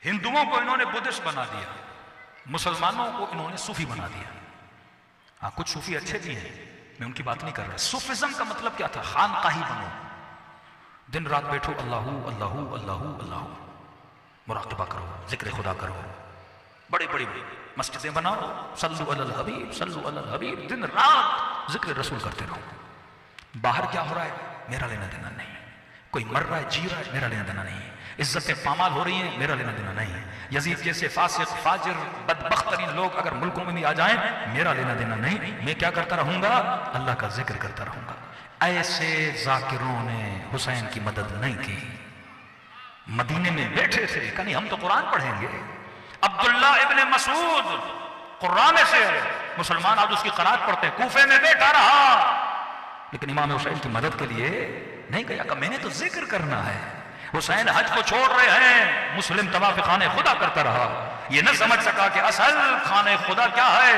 Speaker 1: हिंदुओं को इन्होंने बुद्धिस्ट बना दिया, मुसलमानों को इन्होंने सूफी बना दिया। हाँ, कुछ सूफी अच्छे भी हैं, मैं उनकी बात नहीं कर रहा। सूफिज्म का मतलब क्या था? खानकाही बनो, दिन रात बैठो, अल्लाहू अल्लाहू अल्लाहू अल्लाहू, मुराक़बा करो, जिक्र खुदा करो, बड़ी बड़ी मस्जिदें बनाओ, सल्लु अलल हबीब सल्लु अलल हबीब, दिन रात जिक्र रसूल करते रहो। बाहर क्या हो रहा है मेरा लेना देना नहीं, कोई मर रहा है जी रहा है मेरा लेना देना नहीं, इज्जतें पामाल हो रही हैं मेरा लेना देना नहीं, यजीद जैसे फासिक फाजिर बदबख्त तरीन लोग अगर मुल्कों में भी आ जाएं मेरा लेना देना नहीं। मैं क्या करता रहूंगा? अल्लाह का जिक्र करता रहूंगा। ऐसे जाकिरों ने हुसैन की मदद नहीं की। मदीने में बैठे थे, कहीं हम तो कुरान पढ़ेंगे। अब्दुल्ला इब्ने मसूद कुरान से मुसलमान आज उसकी क़रात पढ़ते हैं, कूफे में बैठा रहा, लेकिन इमाम हुसैन की मदद के लिए नहीं गया। कि मैंने तो जिक्र करना है। हुसैन हज को छोड़ रहे हैं, मुस्लिम तवाफ़ खाने खुदा करता रहा। ये न समझ सका कि असल खाने खुदा क्या है,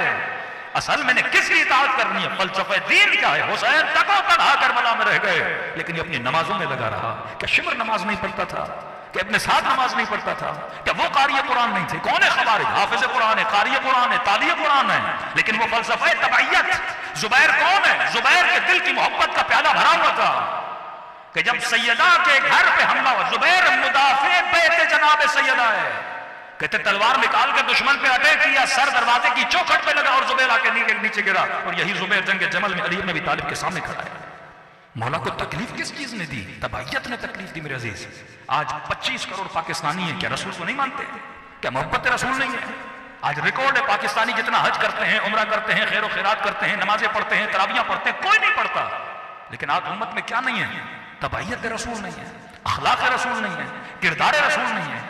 Speaker 1: असल मैंने किसकी इताअत करनी है, फलसफे दीन क्या है। हुसैन तको तनहा करबला में रह गए, लेकिन ये अपनी नमाजों में लगा रहा। क्या शिमर नमाज नहीं पढ़ता था? कि अपने साथ नमाज नहीं पढ़ता था? क्या वो कारी कुरान नहीं थे? कौन है खवारिज? हाफिज कुरान है, कारी कुरान है, ताली कुरान है, लेकिन वो फलसफे तबईयत। जुबैर कौन है? जुबैर के दिल की मोहब्बत का प्याला भरा हुआ था कि जब सैयदा के घर पे हमला हुआ, जुबैर मुदाफे बैत जनाब सैयदा है, कहते तलवार निकाल के दुश्मन पे अटैक किया, सर दरवाजे की चौखट पे लगा और जुबैर आके नीचे गिरा। और यही जुबैर जंग जमल में अली इब्न अबी तालिब के सामने खड़ा है। मौला को तकलीफ किस चीज ने दी? तबईयत ने तकलीफ दी मेरे अजीज। आज 25 करोड़ पाकिस्तानी है, क्या रसूल को नहीं मानते? क्या मोहब्बत रसूल नहीं है? आज रिकॉर्ड है, पाकिस्तानी जितना हज करते हैं, उम्रा करते हैं, खैर खैरात करते हैं, नमाजें पढ़ते हैं, तरावियां पढ़ते हैं, कोई नहीं पढ़ता। लेकिन आज उम्मत में क्या नहीं है? तबईयत रसूल नहीं है, अखलाक रसूल नहीं है, किरदार रसूल नहीं है।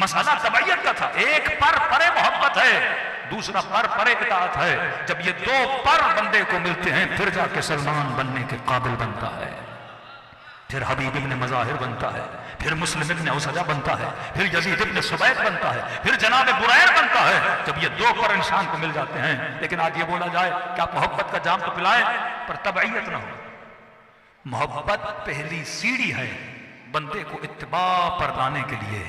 Speaker 1: मसला तबईयत का था। एक पर परे मोहब्बत है, दूसरा पर परे इताअत है। जब ये दो पर बंदे को मिलते हैं, फिर जाके सलमान बनने के काबिल बनता है, फिर हबीब इब्न मज़ाहिर बनता है, फिर मुस्लिम इब्न उसजा बनता है, फिर यजीद इब्न सुबैत बनता है, फिर जनाब बुरैर बनता है। जब ये दो पर इंसान को मिल जाते हैं। लेकिन आज ये बोला जाए कि आप मोहब्बत का जाम तो पिलाएं, पर तबईयत ना हो। मोहब्बत पहली सीढ़ी है, बंदे को इत्तिबा पर लाने के लिए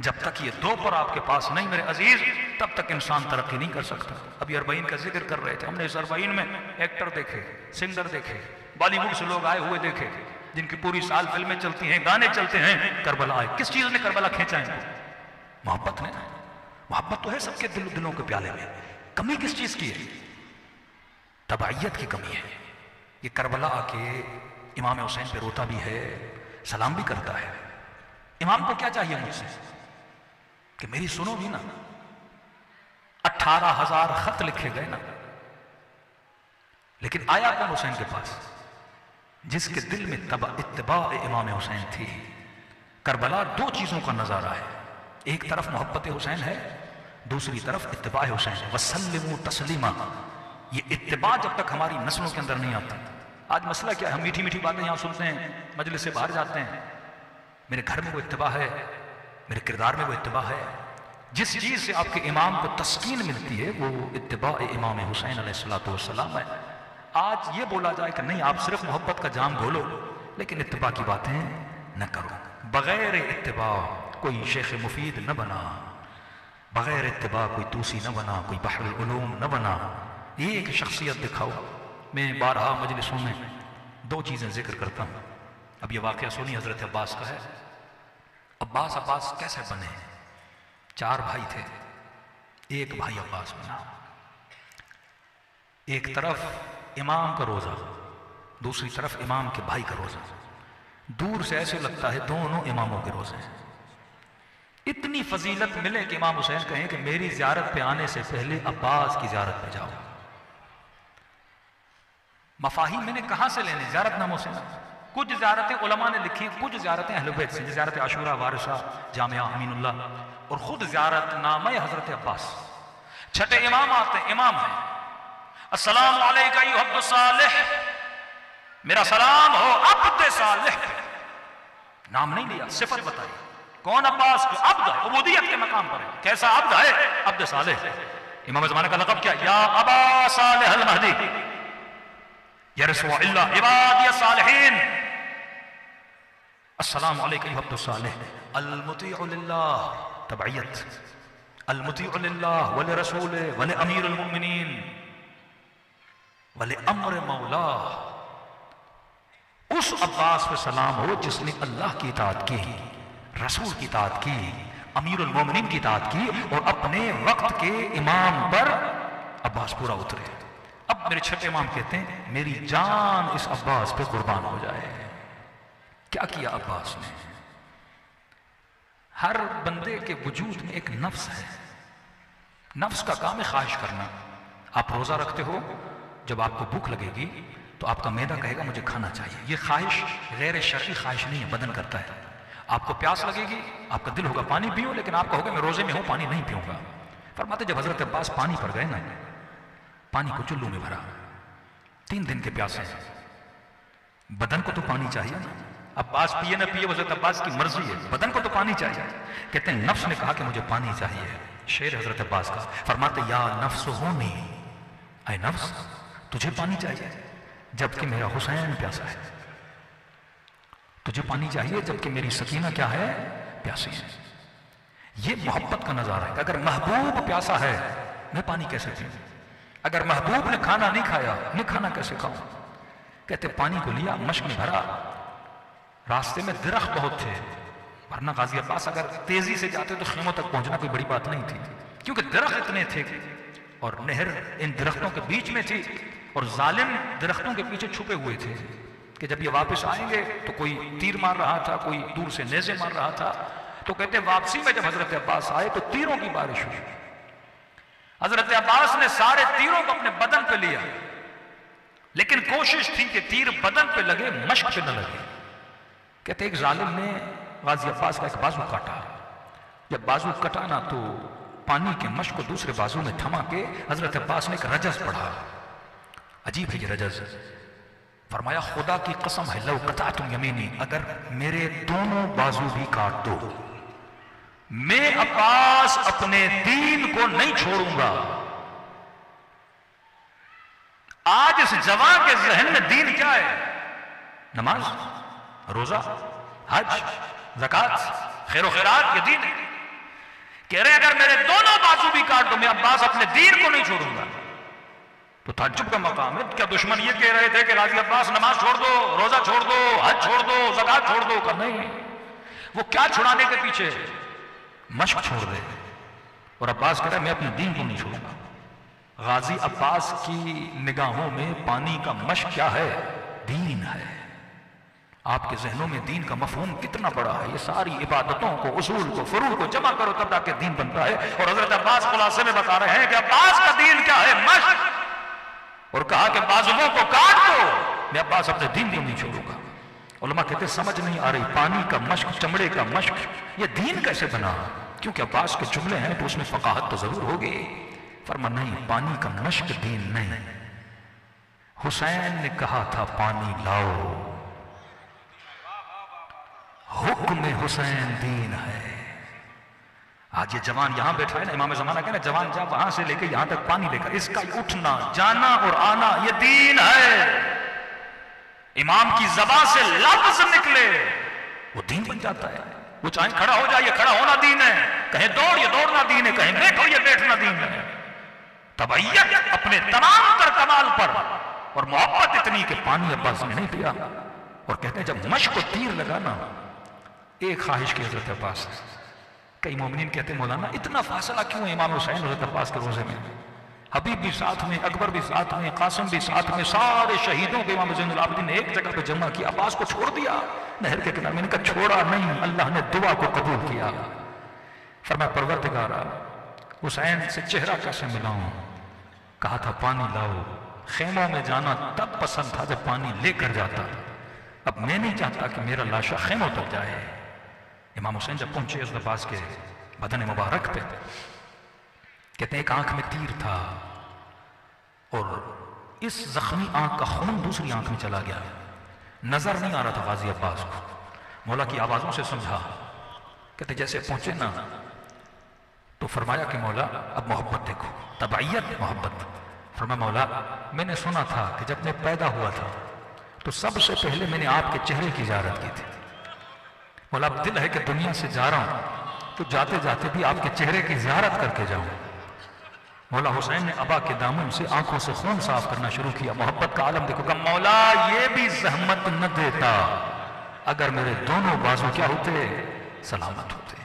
Speaker 1: जब तक ये दो पर आपके पास नहीं मेरे अजीज, तब तक इंसान तरक्की नहीं कर सकता। अभी 40 का जिक्र कर रहे थे, हमने इस 40 में एक्टर देखे, सिंगर देखे, बॉलीवुड से लोग आए हुए देखे, जिनकी पूरी साल फिल्में चलती हैं, गाने चलते हैं। करबला आए, किस चीज ने करबला खींचा इनको? मोहब्बत ने। मोहब्बत तो है सबके दिलों के प्याले में, कमी किस चीज की है? तबाइयत की कमी है। ये करबला आके इमाम हुसैन पे रोता भी है, सलाम भी करता है। इमाम को क्या चाहिए मुझसे कि मेरी सुनो भी ना। 18,000 खत लिखे गए ना, लेकिन आया कौन हुसैन के पास? जिसके दिल में इत्तिबा इमाम हुसैन थी। करबला दो चीजों का नजारा है, एक तरफ मोहब्बत हुसैन है, दूसरी तरफ इत्तिबा हुसैन। वसल्लिमू तस्लीमा। ये इत्तिबा जब तक हमारी नस्लों के अंदर नहीं आता। आज मसला क्या है? हम मीठी मीठी बातें यहां सुनते हैं, मजलिस से बाहर जाते हैं, मेरे घर में वो इत्तिबा है, मेरे किरदार में वो इत्तिबा है। जिस चीज से आपके इमाम को तस्कीन मिलती है वो इत्तिबा इमाम हुसैन अलैहिस्सलातु वस्सलाम है। आज ये बोला जाए कि नहीं, आप सिर्फ मोहब्बत का जाम घोलो लेकिन इत्तिबा की बातें न करो। बगैर इत्तिबा कोई शेख मुफीद न बना, बगैर इत्तिबा कोई तूसी न बना, कोई बहरुल उलूम न बना। ये एक शख्सियत दिखाओ। मैं 12 मजलिसों में 2 चीजें जिक्र करता हूं। अब ये वाकया सुनी हजरत अब्बास का है। अब्बास कैसे बने? 4 भाई थे, एक भाई अब्बास बना। एक तरफ इमाम का रोजा, दूसरी तरफ इमाम के भाई का रोजा। दूर से ऐसे लगता है दोनों इमामों के रोजे हैं। इतनी फजीलत मिले कि इमाम हुसैन कहें कि मेरी ज़ियारत पे आने से पहले अब्बास की ज़ियारत पे जाओ। मफाहिम मैंने कहां से लेने? ज़ियारत नामों से ना। कुछ ज़ियारतें उलमा ने लिखी, कुछ ज़ियारतें अहले बैत से, ज़ियारत आशूरा वारिसा जामिया अमीनुल्लाह, और खुद ज़ियारत नामा हजरत अब्बास। छठे इमाम आते हैं, इमाम है, अस्सलामु अलैका अय्युहा अब्दुस सालिह, मेरा सलाम हो अब्द सालिह पे। नाम नहीं लिया, सिफत बताई। कौन अब्बास? अब्द, उबूदियत के मकाम पर है। कैसा अब्द है? अब्द सालिह। इमाम ज़माने का लक़ब क्या? या अबा सालिह अल महदी यरसु इल्ला इबादिय सालिहीन, अस्सलामु अलैका अय्युहा अब्दुस सालिह अल मुतीअ लिल्लाह, तबइयत, अल मुतीअ लिल्लाह व लिरसूलिहि व लिअमीरिल मुमिनीन व लिअम्र मौला। उस अब्बास पे सलाम हो जिसने अल्लाह की इताअत की, रसूल की इताअत की, अमीरुल मोमिनीन की इताअत की, और अपने वक्त के इमाम पर अब्बास पूरा उतरे। अब मेरे छठे इमाम कहते हैं मेरी जान इस अब्बास पे कुर्बान हो जाए। क्या किया अब्बास ने? हर बंदे के वजूद में एक नफ्स है, नफ्स का काम है ख्वाहिश करना। आप रोजा रखते हो, जब आपको भूख लगेगी तो आपका मैदा कहेगा मुझे खाना चाहिए। ये ख्वाहिश गैर शरई ख्वाहिश नहीं है, बदन करता है। आपको प्यास लगेगी, आपका दिल होगा पानी पियो, लेकिन आप कहोगे मैं रोजे में हूं, पानी नहीं पीऊंगा। फरमाते जब हजरत अब्बास पानी पर गए ना, पानी को चुल्लू में भरा, 3 दिन के प्यासे, बदन को तो पानी चाहिए ना। अब्बास पिए ना पिए हजरत अब्बास की मर्जी है, बदन को तो पानी चाहिए। कहते हैं नफ्स ने कहा कि मुझे पानी चाहिए। शेर हजरत अब्बास का। फरमाते या नफ्स होनी, ऐ नफ्स तुझे पानी चाहिए जबकि मेरा हुसैन प्यासा है। तुझे पानी चाहिए जबकि मेरी सकीना क्या है? प्यासी है। ये मोहब्बत का नजारा है। अगर महबूब प्यासा है, मैं पानी कैसे पीऊं? अगर महबूब ने खाना नहीं खाया, मैं खाना कैसे खाऊं? कहते पानी को लिया, मश्क में भरा, रास्ते में दरख्त बहुत थे, वरना गाजी अब्बास अगर तेजी से जाते तो खेमों तक पहुंचना कोई बड़ी बात नहीं थी, क्योंकि दरख्त इतने थे और नहर इन दरख्तों के बीच में थी और जालिम दरख्तों के पीछे छुपे हुए थे कि जब ये वापस आएंगे तो कोई तीर मार रहा था, कोई दूर से नेज़े मार रहा था। तो कहते वापसी में जब हजरत अब्बास आए तो तीरों की बारिश हुई। हजरत अब्बास ने सारे तीरों को अपने बदन पे लिया, लेकिन कोशिश थी कि तीर बदन पे लगे, मश्क पे न लगे। कहते एक जालिम ने गाजी अब्बास का एक बाजू काटा। जब बाजू कटा ना तो पानी के मश्क को दूसरे बाजू में थमा के हजरत अब्बास ने एक रजस पढ़ा। अजीब है ये रजस। फरमाया खुदा की कसम है लौ कतातुम यमीनी, अगर मेरे दोनों बाजू भी काट दो, मैं अब्बास अपने दीन को नहीं छोड़ूंगा। आज इस जवान के जहन में दीन क्या है? नमाज, रोजा, हज, ज़कात, खैर खैरात, ये दीन है। कह रहे अगर मेरे दोनों बाजू भी काट दो मैं अब्बास अपने दीन को नहीं छोड़ूंगा। तो ताज्जुब का मकाम है। क्या दुश्मन ये कह रहे थे कि गाजी अब्बास नमाज छोड़ दो, रोजा छोड़ दो, हज छोड़ दो, ज़कात छोड़ दो? कर नहीं, वो क्या छुड़ाने के पीछे? मश्क छोड़ दे। और अब्बास कह रहा है मैं अपने दीन को नहीं छोड़ूंगा। गाजी अब्बास की निगाहों में पानी का मश्क क्या है? दीन है। आपके जहनों में दीन का मफहूम कितना बड़ा है। ये सारी इबादतों को, उसूल को, फरूल को जमा करो तब जाके दीन बनता है। और हजरत अब्बास खुलासे में बता रहे हैं कि अब्बास का दीन क्या है? मश्क। और कहा कि बाजुओं को काट दो, मैं अब्बास अपने दीन को नहीं छोड़ूंगा। उलमा कहते समझ नहीं आ रही, पानी का मश्क, चमड़े का मश्क, ये दीन कैसे बना? क्योंकि अब्बास के जुमले हैं तो उसमें फकाहत तो जरूर होगी। फरमा नहीं, पानी का मश्क दीन नहीं। हुसैन ने कहा था पानी लाओ, हुक्म हुसैन दीन है। आज ये जवान यहां बैठा है ना, इमाम ज़माना के ना, जवान जब वहां से लेके यहां तक पानी लेकर, इसका उठना जाना और आना ये दीन है। इमाम की ज़बान से लफ्ज़ निकले वो दीन बन जाता है। वो चाहे खड़ा हो जाए, ये खड़ा होना दीन है। कहे दौड़, ये दौड़ना दीन है। कहे बैठो, ये बैठना दीन है। तबैयत अपने तमाम तर कमाल पर, और मोहब्बत इतनी कि पानी अब्बास ने नहीं पिया। और कहते हैं जब मश्क को तीर लगाना, एक ख्वाहिश की हजरत अब्बास। कई मोमिनीन कहते हैं मौलाना इतना फासला क्यों है इमाम हुसैन हजरत अब्बास के रोजे में? हबीब भी साथ में, अकबर भी साथ में, कासिम भी साथ में, सारे शहीदों के इमाम ज़ैनुल आबिदीन ने एक जगह पे जमा किया। अब्बास को छोड़ दिया नहर के किनारे। मैंने कहा छोड़ा नहीं, अल्लाह ने दुआ को कबूल किया। फरमाया परवरदिगारा हुसैन से चेहरा कैसे मिलाऊं? कहा था पानी लाओ। खेमों में जाना तब पसंद था जब पानी लेकर जाता। अब मैं नहीं चाहता कि मेरा लाशा खेमों तक जाए। इमाम हुसैन जब पहुंचे हज़रत अब्बास के बदन मुबारक पे, कहते हैं एक आंख में तीर था और इस जख्मी आंख का खून दूसरी आंख में चला गया। नजर नहीं आ रहा था गाजी अब्बास को। मौला की आवाजों से समझा। कहते जैसे पहुंचे ना तो फरमाया कि मौला अब मोहब्बत देखो, तबैयत मोहब्बत। फरमाया मौला मैंने सुना था कि जब मैं पैदा हुआ था तो सबसे पहले मैंने आपके चेहरे की ज़ियारत की थी। मौला अब दिल है कि दुनिया से जा रहा हूं तो जाते जाते भी आपके चेहरे की ज़ियारत करके जाऊं। मौला हुसैन ने अबा के दामन से आंखों से खून साफ करना शुरू किया। मोहब्बत का आलम देखो। कहा मौला ये भी जहमत न देता अगर मेरे दोनों बाजू क्या होते? सलामत होते।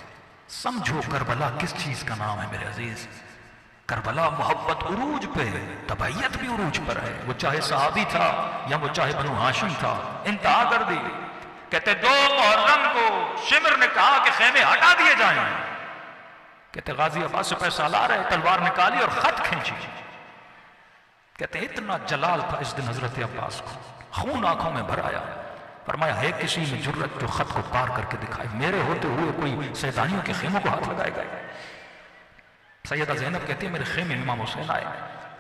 Speaker 1: समझो करबला किस चीज का नाम है मेरे अजीज। करबला मोहब्बत उरूज पे, तबैयत भी उरूज पर है। वो चाहे सहाबी था या वो चाहे बनु हाशिम था, इंतहा कर दी। कहते 2 मुहर्रम को शिमर ने कहा कि खेमे हटा दिए जाएं। कहते गाजी अब्बास से पैसा ला रहे, तलवार निकाली और खत खींची। कहते इतना जलाल था इस दिन हजरत अब्बास को, खून आंखों में भर आया। फरमाया है किसी में जुर्रत जो खत को पार करके दिखाए? मेरे होते हुए कोई सैदानियों के खेमों को हाथ लगाएगा? सैयदा ज़ैनब कहती है मेरे खेमे में इमाम हुसैन आए,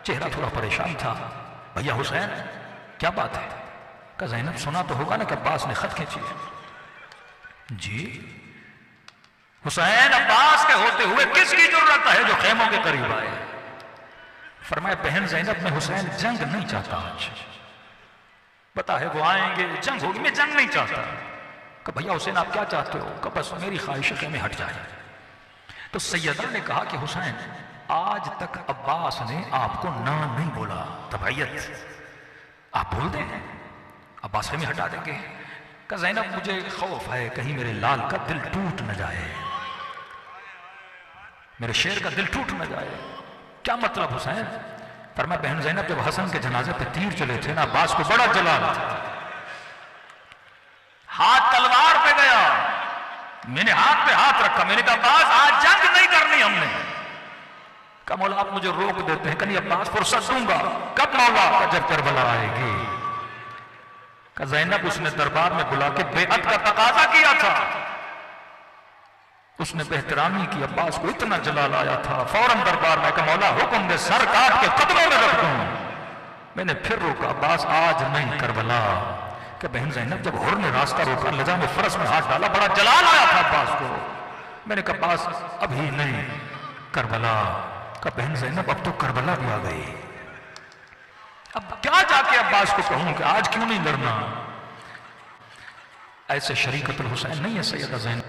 Speaker 1: चेहरा थोड़ा परेशान था। भैया हुसैन क्या बात है? का ज़ैनब सुना तो होगा ना कि अब्बास ने खत खींची है। जी हुसैन अब्बास के होते हुए किसकी जरूरत है जो खेमों के करीब आए? फरमाया बहन ज़ैनब मैं हुसैन जंग नहीं चाहता। आज पता है वो आएंगे, जंग होगी, मैं जंग नहीं चाहता। कि भैया हुसैन आप क्या चाहते हो? कि बस मेरी ख्वाहिश खेमे हट जाए। तो सैयदा ने कहा कि हुसैन आज तक अब्बास ने आपको ना नहीं बोला, तबैयत आप बोल दें, अब्बास खेमे हटा देंगे। कि ज़ैनब मुझे खौफ है कहीं मेरे लाल का दिल टूट न जाए, मेरे शेर का दिल टूट न जाए। क्या मतलब हुसैन? फरमाया बहन ज़ैनब जब हसन के जनाजे पे तीर चले थे ना, अब्बास को बड़ा जलाल था, हाथ तलवार पे गया, मैंने हाथ पे हाथ रखा, मैंने कहा अब्बास आज जंग नहीं करनी हमने। कहा मौला आप मुझे रोक देते हैं, कहीं अब्बास फुर्सत दूंगा। कब मौला? का जब करबला आएगी। का ज़ैनब उसने दरबार में बुला के बेअत का तकाजा किया था, उसने बेहतरामी की। अब्बास को इतना जलाल आया था, फौरन दरबार में कहा मौला हुक्म दे सर काट के कदमों में रख दूं। मैंने फिर रोका, अब्बास आज नहीं करबला। कि बहन ज़ैनब जब हुर ने रास्ता रोका, लजा में फरस में हाथ डाला, बड़ा जलाल आया था अब्बास को। मैंने कहा अब्बास अभी नहीं करबला। का बहन ज़ैनब अब तो करबला भी आ गई, अब क्या जाके अब्बास को कहूं कि आज क्यों नहीं लड़ना? ऐसे शरीकतुल हुसैन नहीं है सैयदा ज़ैनब।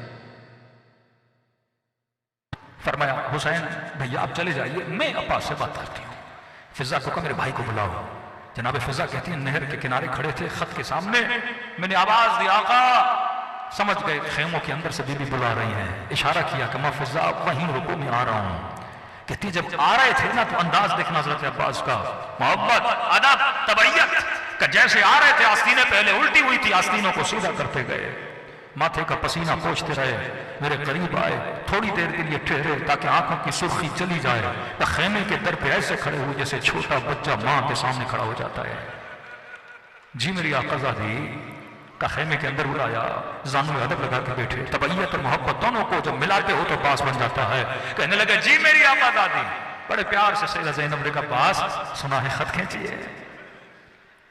Speaker 1: फरमाया हुसैन भैया आप चले जाइए, मैं अब्बास से बात करती हूँ। फिजा को कहा मेरे भाई को बुलाओ। जनाब फिजा कहती है नहर के किनारे खड़े थे खत के सामने, मैंने आवाज दी आका, समझ गए खेमों के अंदर से बीबी बुला रही हैं। इशारा किया कि मैं फिजा वहीं रुको, मैं आ रहा हूँ। कहती जब आ रहे थे ना तो अंदाज देखना हज़रत अब्बास का, मोहब्बत, अदब, तबैयत का, जैसे आ रहे थे आस्तीनें पहले उल्टी हुई थी, आस्तीनों को सीधा करते गए, माथे का पसीना पोंछते रहे, मेरे करीब आए, थोड़ी देर के लिए ठहरे ताकि आंखों की सुर्खी चली जाए, तो खेमे के दर पे ऐसे खड़े हुए जैसे छोटा बच्चा माँ के सामने खड़ा हो जाता है। जी मेरी आकाज़ादी का खेमे के अंदर बुलाया, जान में अदब लगा के बैठे। तबैयत और मोहब्बत दोनों को जब मिलाते हो तो पास बन जाता है। कहने लगे जी मेरी आकाज़ादी, बड़े प्यार से सैयदा ज़ैनब ने कहा पास सुना है खत खींचिए।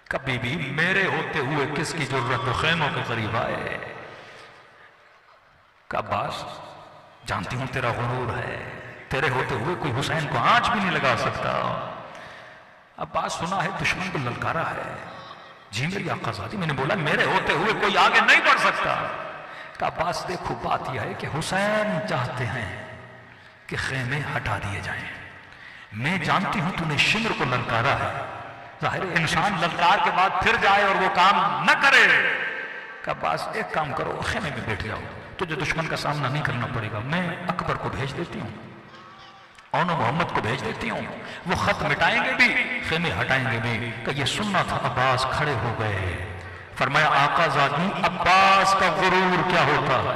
Speaker 1: कभी भी मेरे होते हुए किसकी जरूरत हो, खेमों के करीब आए। का अब्बास जानती हूं तेरा गुरूर है, तेरे होते हुए कोई हुसैन को आंच भी नहीं लगा सकता। अब्बास सुना है दुश्मन को ललकारा है। जी मेरी आकाज़ादी, मैंने बोला मेरे होते हुए कोई आगे नहीं बढ़ सकता। का अब्बास देखो बात यह है कि हुसैन चाहते हैं कि खेमे हटा दिए जाएं। मैं जानती हूं तूने शिमर को ललकारा है, जाहिर इंसान ललकार के बाद फिर जाए और वो काम न करे। का अब्बास एक काम करो, खेमे में बैठ जाओ, तुझे दुश्मन का सामना नहीं करना पड़ेगा। मैं अकबर को भेज देती हूँ, औनो मोहम्मद को भेज देती हूँ, वो खत मिटाएंगे भी, खेमे हटाएंगे भी। कि ये सुनना था। अब्बास खड़े हो गए। फरमाया आकाज़ादी अब्बास का गुरूर क्या होता है,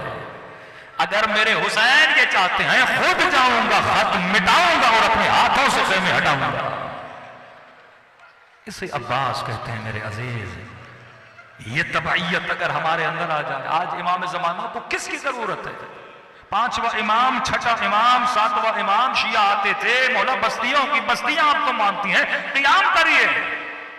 Speaker 1: अगर मेरे हुसैन ये चाहते हैं खुद जाऊंगा, खत मिटाऊंगा और अपने हाथों से खेमे हटाऊंगा। इसे अब्बास कहते हैं मेरे अजीज। ये तबैयत अगर हमारे अंदर आ जाए, आज इमाम ज़माना को किसकी जरूरत है? पांचवा इमाम, छठा इमाम, सातवां इमाम शिया आते थे, मौला बस्तियों की बस्तियां आपको मानती हैं, क़याम करिए।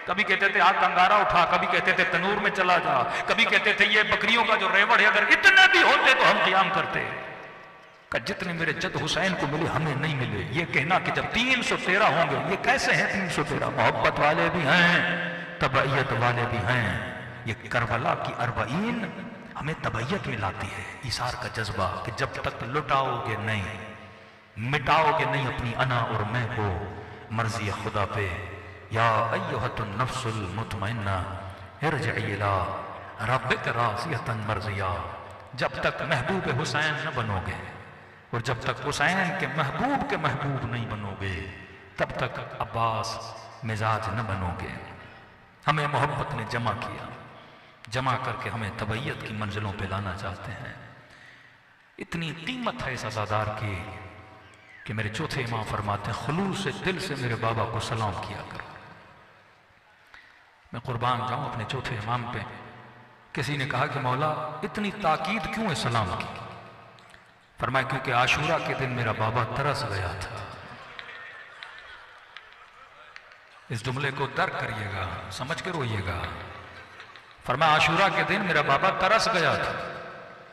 Speaker 1: कभी कहते थे आग अंगारा उठा, कभी कहते थे तनूर में चला जा, कभी कहते थे ये बकरियों का जो रेवड़ है अगर इतने भी होते तो हम क़याम करते। का जितने मेरे जद हुसैन को मिले हमें नहीं मिले। ये कहना कि जब 313 होंगे, ये कैसे हैं 313? मोहब्बत वाले भी हैं, तबैयत वाले भी हैं। ये करबला की 40 हमें तबैयत में लाती है, इसार का जज्बा कि जब तक लुटाओगे नहीं, मिटाओगे नहीं अपनी अना और मैं को, मर्जी खुदा पे, या अय्युहतुन नफ्सुल मुतमइन्ना इरजिई इला रब्बिक राज़ियतन मर्ज़िया। जब तक महबूब हुसैन न बनोगे और जब तक हुसैन के महबूब नहीं बनोगे, तब तक अब्बास मिजाज न बनोगे। हमें मोहब्बत ने जमा किया, जमा करके हमें तबैयत की मंजिलों पे लाना चाहते हैं। इतनी कीमत है इस अज़ादार की कि मेरे चौथे इमाम फरमाते हैं खुलूस से दिल से मेरे बाबा को सलाम किया करो। मैं कुर्बान जाऊं अपने चौथे इमाम पे। किसी ने कहा कि मौला इतनी ताकीद क्यों है सलाम की? फरमाया क्योंकि आशूरा के दिन मेरा बाबा तरस गया था। इस जुमले को दर्क करिएगा, समझ के रोइएगा। फरमाया आशूरा के दिन मेरा बाबा तरस गया था।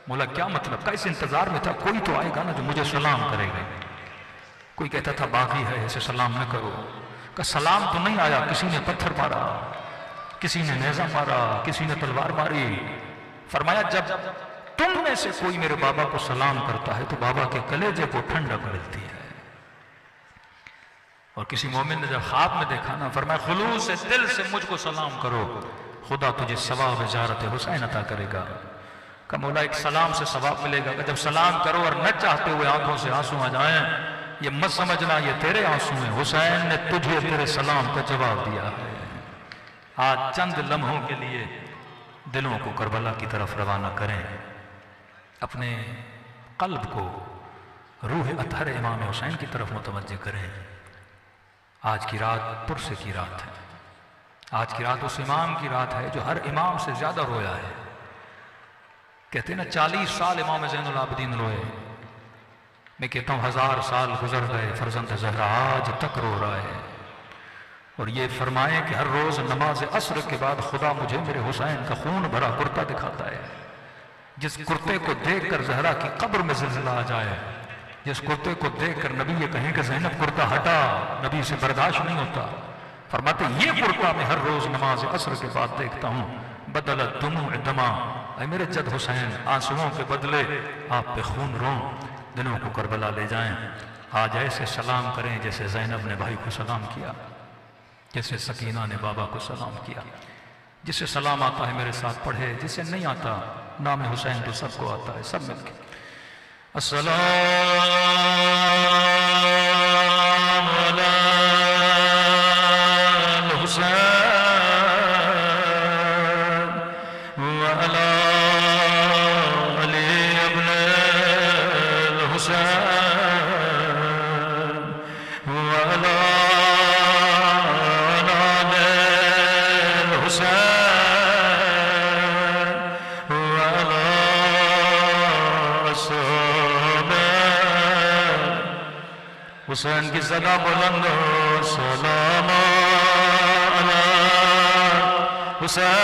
Speaker 1: मौला क्या मतलब? का इस इंतजार में था कोई तो आएगा ना जो मुझे सलाम करेगा। कोई कहता था बागी है इसे सलाम न करो। का सलाम तो नहीं आया, किसी ने पत्थर मारा, किसी ने नेजा मारा, किसी ने तलवार मारी। फरमाया जब तुम में से कोई मेरे बाबा को सलाम करता है तो बाबा के कलेजे को ठंडक मिलती है। और किसी मोमिन ने जब ख्वाब में देखा ना, फरमाया खुलूस से दिल से मुझको सलाम करो, खुदा तुझे सवाब इजारत हुसैन अता करेगा। का मौला एक सलाम से सवाब मिलेगा। जब सलाम करो और न चाहते हुए आंखों से आंसू आ जाएं, ये मत समझना ये तेरे आंसू हैं, हुसैन ने तुझे तेरे सलाम का जवाब दिया है। आज चंद लम्हों के लिए दिलों को करबला की तरफ रवाना करें, अपने कल्ब को रूह अतहर इमाम हुसैन की तरफ मुतवज्जे करें। आज की रात पुरसे की रात है। आज की रात उस इमाम की रात है जो हर इमाम से ज्यादा रोया है। कहते हैं ना 40 साल इमाम ज़ैनुल आबिदीन रोए। मैं कहता हूँ 1000 साल गुजर गए, फर्जंद ज़हरा आज तक रो रहा है। और ये फरमाए कि हर रोज नमाज असर के बाद खुदा मुझे मेरे हुसैन का खून भरा कुर्ता दिखाता है। जिस कुर्ते को देखकर ज़हरा की कब्र में ज़िलज़िला आ जाए, जिस कुर्ते को देखकर नबी ये कहें कि ज़ैनब कुर्ता हटा, नबी से बर्दाश्त नहीं होता। फरमाते ये कुर्ता मैं हर रोज नमाज असर के बाद देखता हूँ। बदलत दुमू दमा ऐ मेरे जद हुसैन आंसुओं के बदले आप पे खून रो, दिनों को करबला ले जाएं। आज ऐसे सलाम करें जैसे ज़ैनब ने भाई को सलाम किया, जैसे सकीना ने बाबा को सलाम किया। जिसे सलाम आता है मेरे साथ पढ़े, जिसे नहीं आता नाम हुसैन तो सबको आता है, सब मिलके अस्सलाम अला हुसैन व अला अली इब्न हुसैन व अला हुसैन की सदा बुलंद सलाम अला हुसैन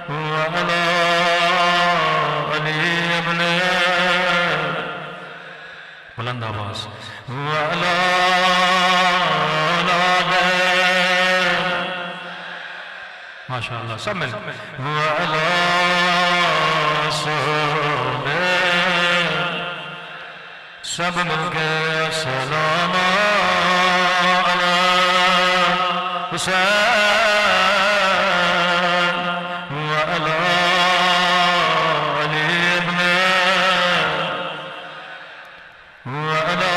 Speaker 1: व अला अली इब्न बुलंद आवाज व अला माशाअल्लाह सब मिल व अला सब मिलके सलाम अला हुसैन व अला अली इब्न व अला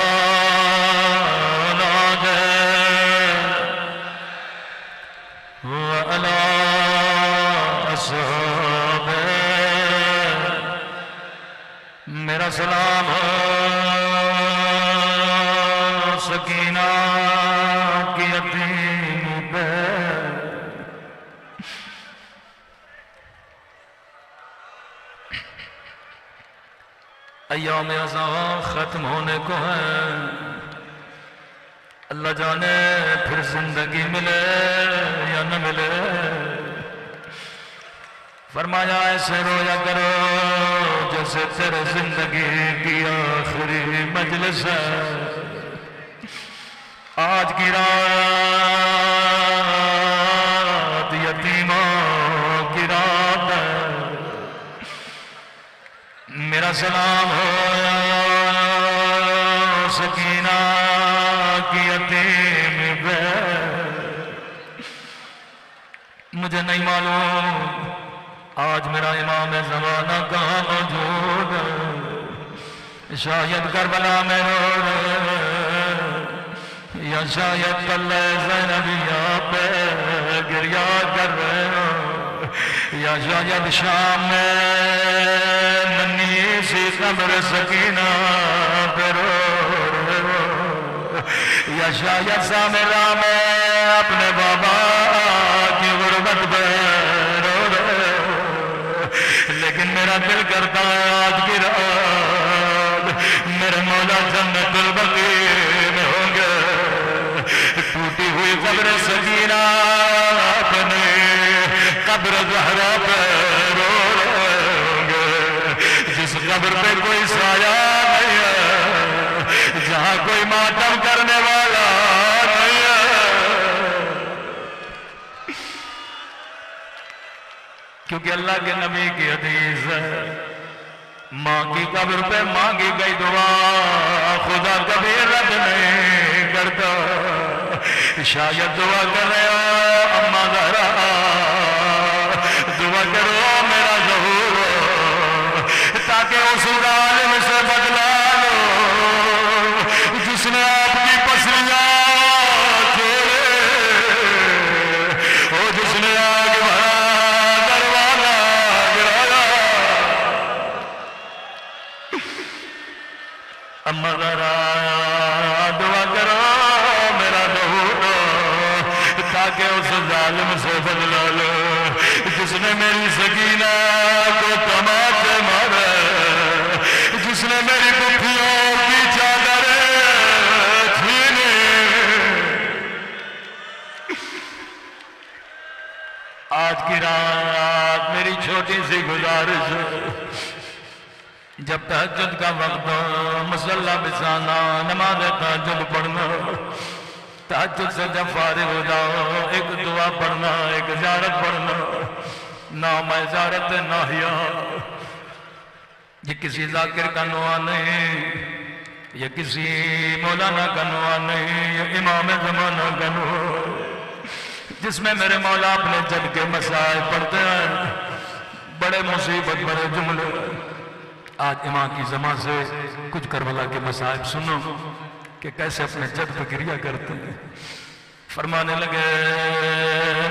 Speaker 1: व अला असहाबे मेरा सलाम सकीना की यतीम पे अय्याम अज़ा खत्म होने को है, अल्लाह जाने फिर जिंदगी मिले या न मिले। फरमाया ऐसे रोया करो जैसे तेरे जिंदगी की आखिरी मजलिस है। आज की रात यतीमों की रात है, मेरा सलाम हो सकीना की यतीम पे। मुझे नहीं मालूम आज मेरा इमाम ज़माना कहाँ मौजूद है, शायद करबला में रो रहे या शायद कल ज़ैनबिया पे गिरिया कर रहे हो, या शायद शाम में नन्ही सी कब्र सकीना पे रो रहे हो, या शायद सामरा में अपने बाबा की गुर्बत पे रो रहे हो। लेकिन मेरा दिल करता है आज की रात मेरे मौला जन्नतुल बकी में होंगे, टूटी हुई कब्र सकीना अपने कब्र ज़हरा पे रो रहे होंगे, जिस कब्र पे कोई साया नहीं है, जहाँ कोई मातम करने वाला नहीं है। क्योंकि अल्लाह के नबी की हदीस है, माँ की कब्र पे मांगी गई दुआ खुदा कभी रद्द नहीं करता। शायद दुआ कर रहे हो अम्मा ज़हरा, दुआ करो मेरा ज़हूर, ताकि उस जालिम से बदला लो जिसने आपकी पसलियाँ छोड़े, ओ जिसने आग भरा दरवाजा गिराया। अम्मा ज़हरा दुआ करो मेरा ज़हूर, ताकि उस जालिम से बदला लो जिसने मेरी सकीना को तमाचे मारे, जिसने मेरी कुफियों की चादर छीनी। आज की रात मेरी छोटी सी गुजारिश, जब तहज्जुद का वक्त मुसल्ला बिछाना, नमाज़ तहज्जुद पढ़ना, तहज्जुद से जब फारिग हो जाओ एक दुआ पढ़ना, एक ज़ियारत पढ़ना, ना मजारत नाहिया, ये किसी जाकिर का नुआ नहीं, ये किसी मौलाना का नुआ नहीं, ये इमाम ज़माना का नुआ, जिसमें मेरे मौला अपने जग के मसाइल पढ़ते हैं, बड़े मुसीबत बड़े जुमले। आज इमाम की ज़बान से कुछ करबला के मसाइल सुनो कि कैसे अपने जग पर क्रिया करते हैं। फरमाने लगे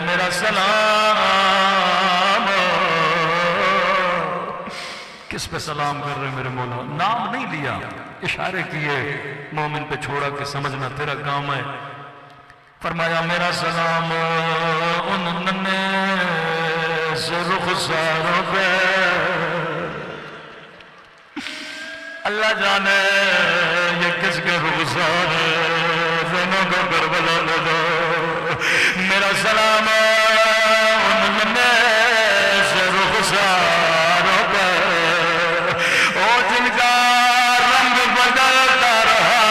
Speaker 1: मेरा सलाम, किस पे सलाम कर रहे मेरे मौला? नाम नहीं लिया, इशारे किए, मोमिन पे छोड़ा कि समझना तेरा काम है। फरमाया मेरा सलाम उन नन्हे से रुखसारों पे, अल्लाह जाने ये किसके रुखसार है, ज़ैनों को करबला न दो। मेरा सलाम उन नन्हे से रुखसारों पे, ओ जिनका रंग बदलता रहा,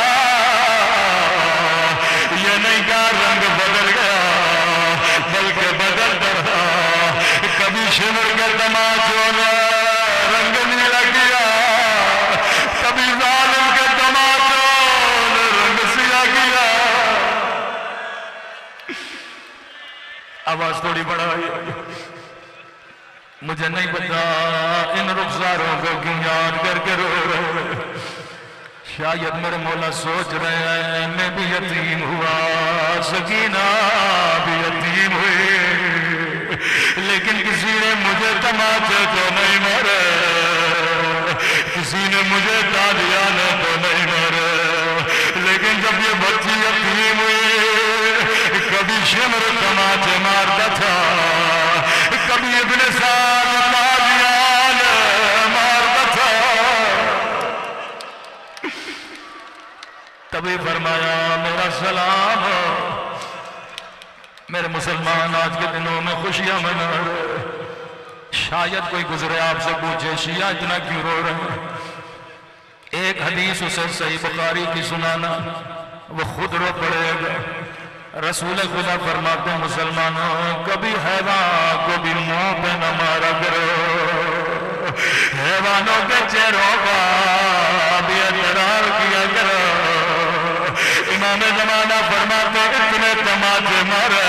Speaker 1: ये नहीं का रंग बदल गया बल्कि बदलता रहा। कभी शिमर के तमाचों ने रंग नीला किया, कभी जालिम के तमाचों ने रंग सिया किया। आवाज थोड़ी बढ़ाई, मुझे नहीं पता इन रुखसारों को क्यों याद करके रो रहे। शायद मेरे मौला सोच रहे हैं मैं भी यतीम हुआ, सकीना भी यतीम हुई, लेकिन किसी ने मुझे तमाचे तो नहीं मारे, किसी ने मुझे तालियाने तो नहीं मारे। लेकिन जब ये बच्ची यतीम हुई, कभी शिमर तमाचे मारता था, कभी इब्ने साद तालियान मारता था। तभी फरमाया मेरा सलाम। मेरे मुसलमान आज के दिनों में खुशियां मना रहे, शायद कोई गुजरे आपसे पूछे शिया इतना क्यों रो रहे हैं? एक हदीस उसे सही बुखारी की सुनाना, वो खुद रो पड़ेगा। रसूल खुदा फरमाते मुसलमानों कभी हैवान को भी मुंह पे न मारा करो, हैवानों के चेहरों का भी इकरार किया करो। इमाम ज़माना फरमाते इतने तमाचे मारे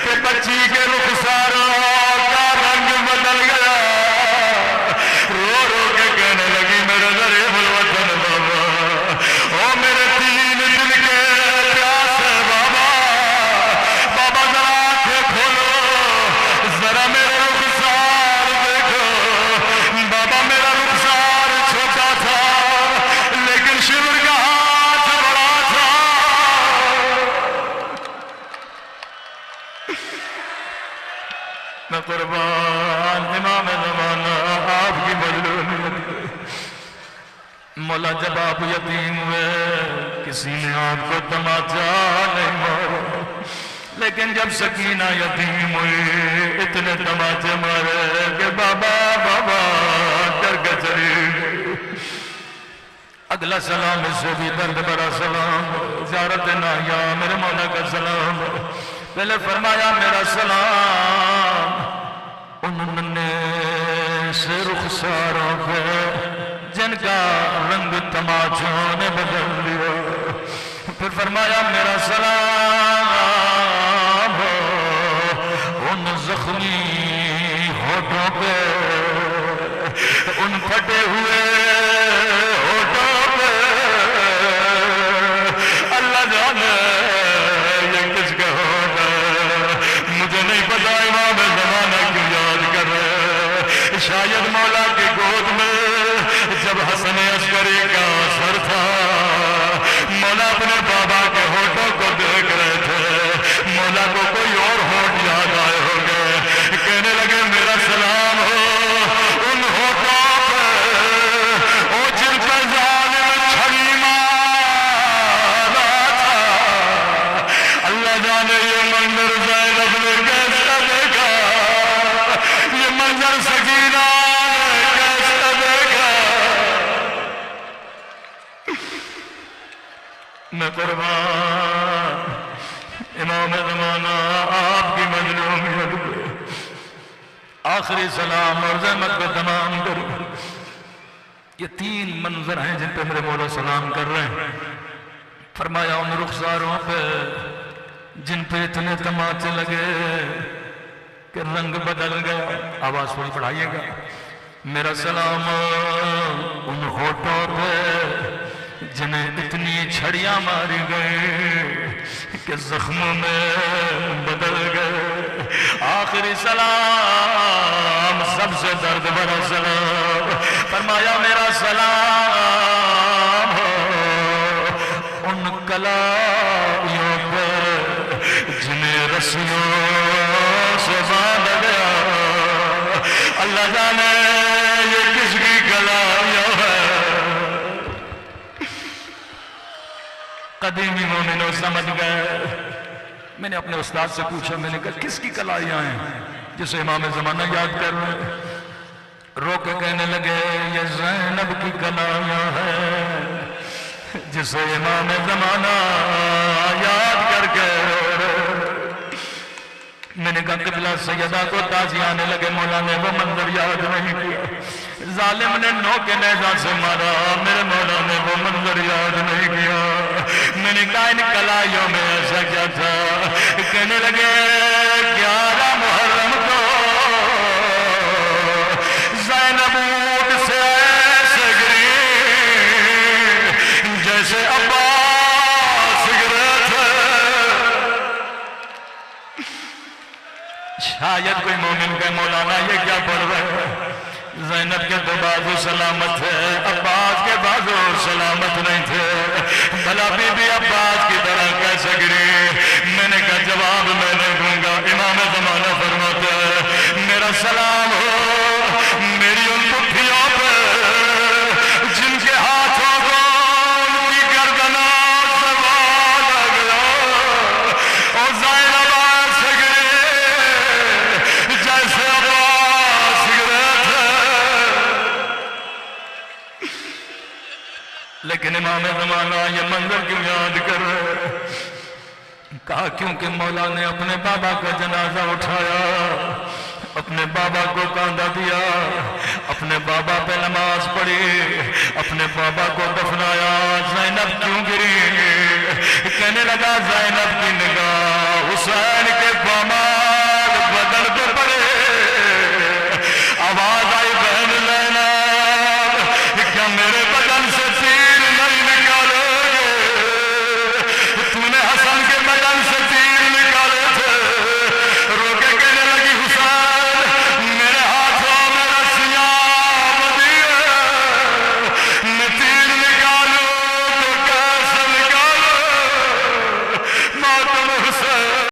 Speaker 1: कि बच्ची के रुखसारों का रंग बदल गया। रो रो के कहने लगी मेरे गरीब वतन बाबा, ओ मेरे तीन दिल के प्यासे बाबा, बाबा जरा आंखें खोलो, जरा मेरे रुखसार देखो। बाबा मेरा रुखसार छोटा था, लेकिन शिवर का हाथ बड़ा था। मैं कुर्बान इमाम ज़माना आपकी मजलूमियत। मौला जब आप यतीम हुए, किसी ने आपको तमाचा नहीं मारा, लेकिन जब सकीना यतीम हुई, इतने तमाचे मारे कि बाबा बाबा करके चली गई। अगला सलाम इससे भी दर्द भरा सलाम, ज़ियारत नाहिया मेरे मौला का सलाम। पहले फरमाया मेरा सलाम उन नन्हे से रुखसारों पे, जिनका रंग तमाचों ने बदल लिया। फिर फरमाया मेरा सलाम उन जख्मी होठों पे, उन फटे हुए होठों पे। अल्लाह जाने ये किसका होठ है, मुझे नहीं पता इमाम ज़माना क्यों याद कर रहे। शायद मौला की गोद में जब हसन अस्करी का सर था, मौला अपने बाबा के होठों को देख रहे थे, मौला को कोई और होठ याद आए होंगे। कहने लगे मेरा सलाम हो उन होठों पे, ओ जिन पर जालिम छड़ी मारा था। अल्लाह जाने ये मंजर ज़ैनब ने कैसा देखा, ये मंजर सकीना ने कैसा देखा। मैं कुर्बान इमाम ज़माना आपकी मजलूमियत पे। आखिरी सलाम और रहमत को तमाम करो। ये तीन मंजर हैं जिन पे मेरे मौला सलाम कर रहे हैं। फरमाया उन रुखसारों पे जिन पे इतने तमाचे लगे कि रंग बदल गया। आवाज थोड़ी बढ़ाइएगा। मेरा सलाम उन होठों पे जिन्हें इतनी छड़ियां मारी गई कि जख्मों में बदल गए। आखिरी सलाम सबसे दर्द भरा सलाम। फरमाया मेरा सलाम उन कलाइयों पे जिन्हें रस्सियों से बांध गया। अल्लाह जाने ये किसकी कलाइयां है। कदीमी मोमिनों समझ गए। मैंने अपने उस्ताद से पूछा, मैंने कहा किसकी कलाइयां हैं जिसे इमाम ज़माना याद कर रहे हैं। रो के कहने लगे ये ज़ैनब की कलाइयां हैं जिसे इमाम ज़माना याद करके। मैंने कहा किबला सैयदा को ताज़ी आने लगे। मौला ने वो मंजर याद नहीं किया। जालिम ने नोके नेज़ा से मारा, मेरे मौला ने वो मंजर याद नहीं किया। मैंने कहा इन कलाइयों में ऐसा क्या था। कहने लगे 11 मुहर्रम को ज़ैनब ऊंट से ऐसे गिरी जैसे अब्बास गिरे थे। शायद कोई मोमिन का मौलाना ये क्या पढ़ रहे हैं। ज़ैनब के तो बाजू सलामत थे, अब्बास के बाजू सलामत नहीं थे। भला बीबी अब्बास की तरह कैसे गिरी। मैंने कहा जवाब मैं नहीं दूंगा। इमाम ज़माना फरमाते हैं मेरा सलाम हो मेरी उन पुट्ठियों पे जिनके हाथों को उनकी गर्दनों से बांधा गया। और ज़ैनब ऐसे गिरी जैसे अब्बास गिरे थे। लेकिन इमाम ज़माना ये मंजर क्यों याद कर रहे। कहा क्योंकि मौला ने अपने बाबा का जनाजा उठाया, अपने बाबा को कांधा दिया, अपने बाबा पे नमाज पढ़ी, अपने बाबा को दफनाया। ज़ैनब क्यों गिरी। कहने लगा ज़ैनब की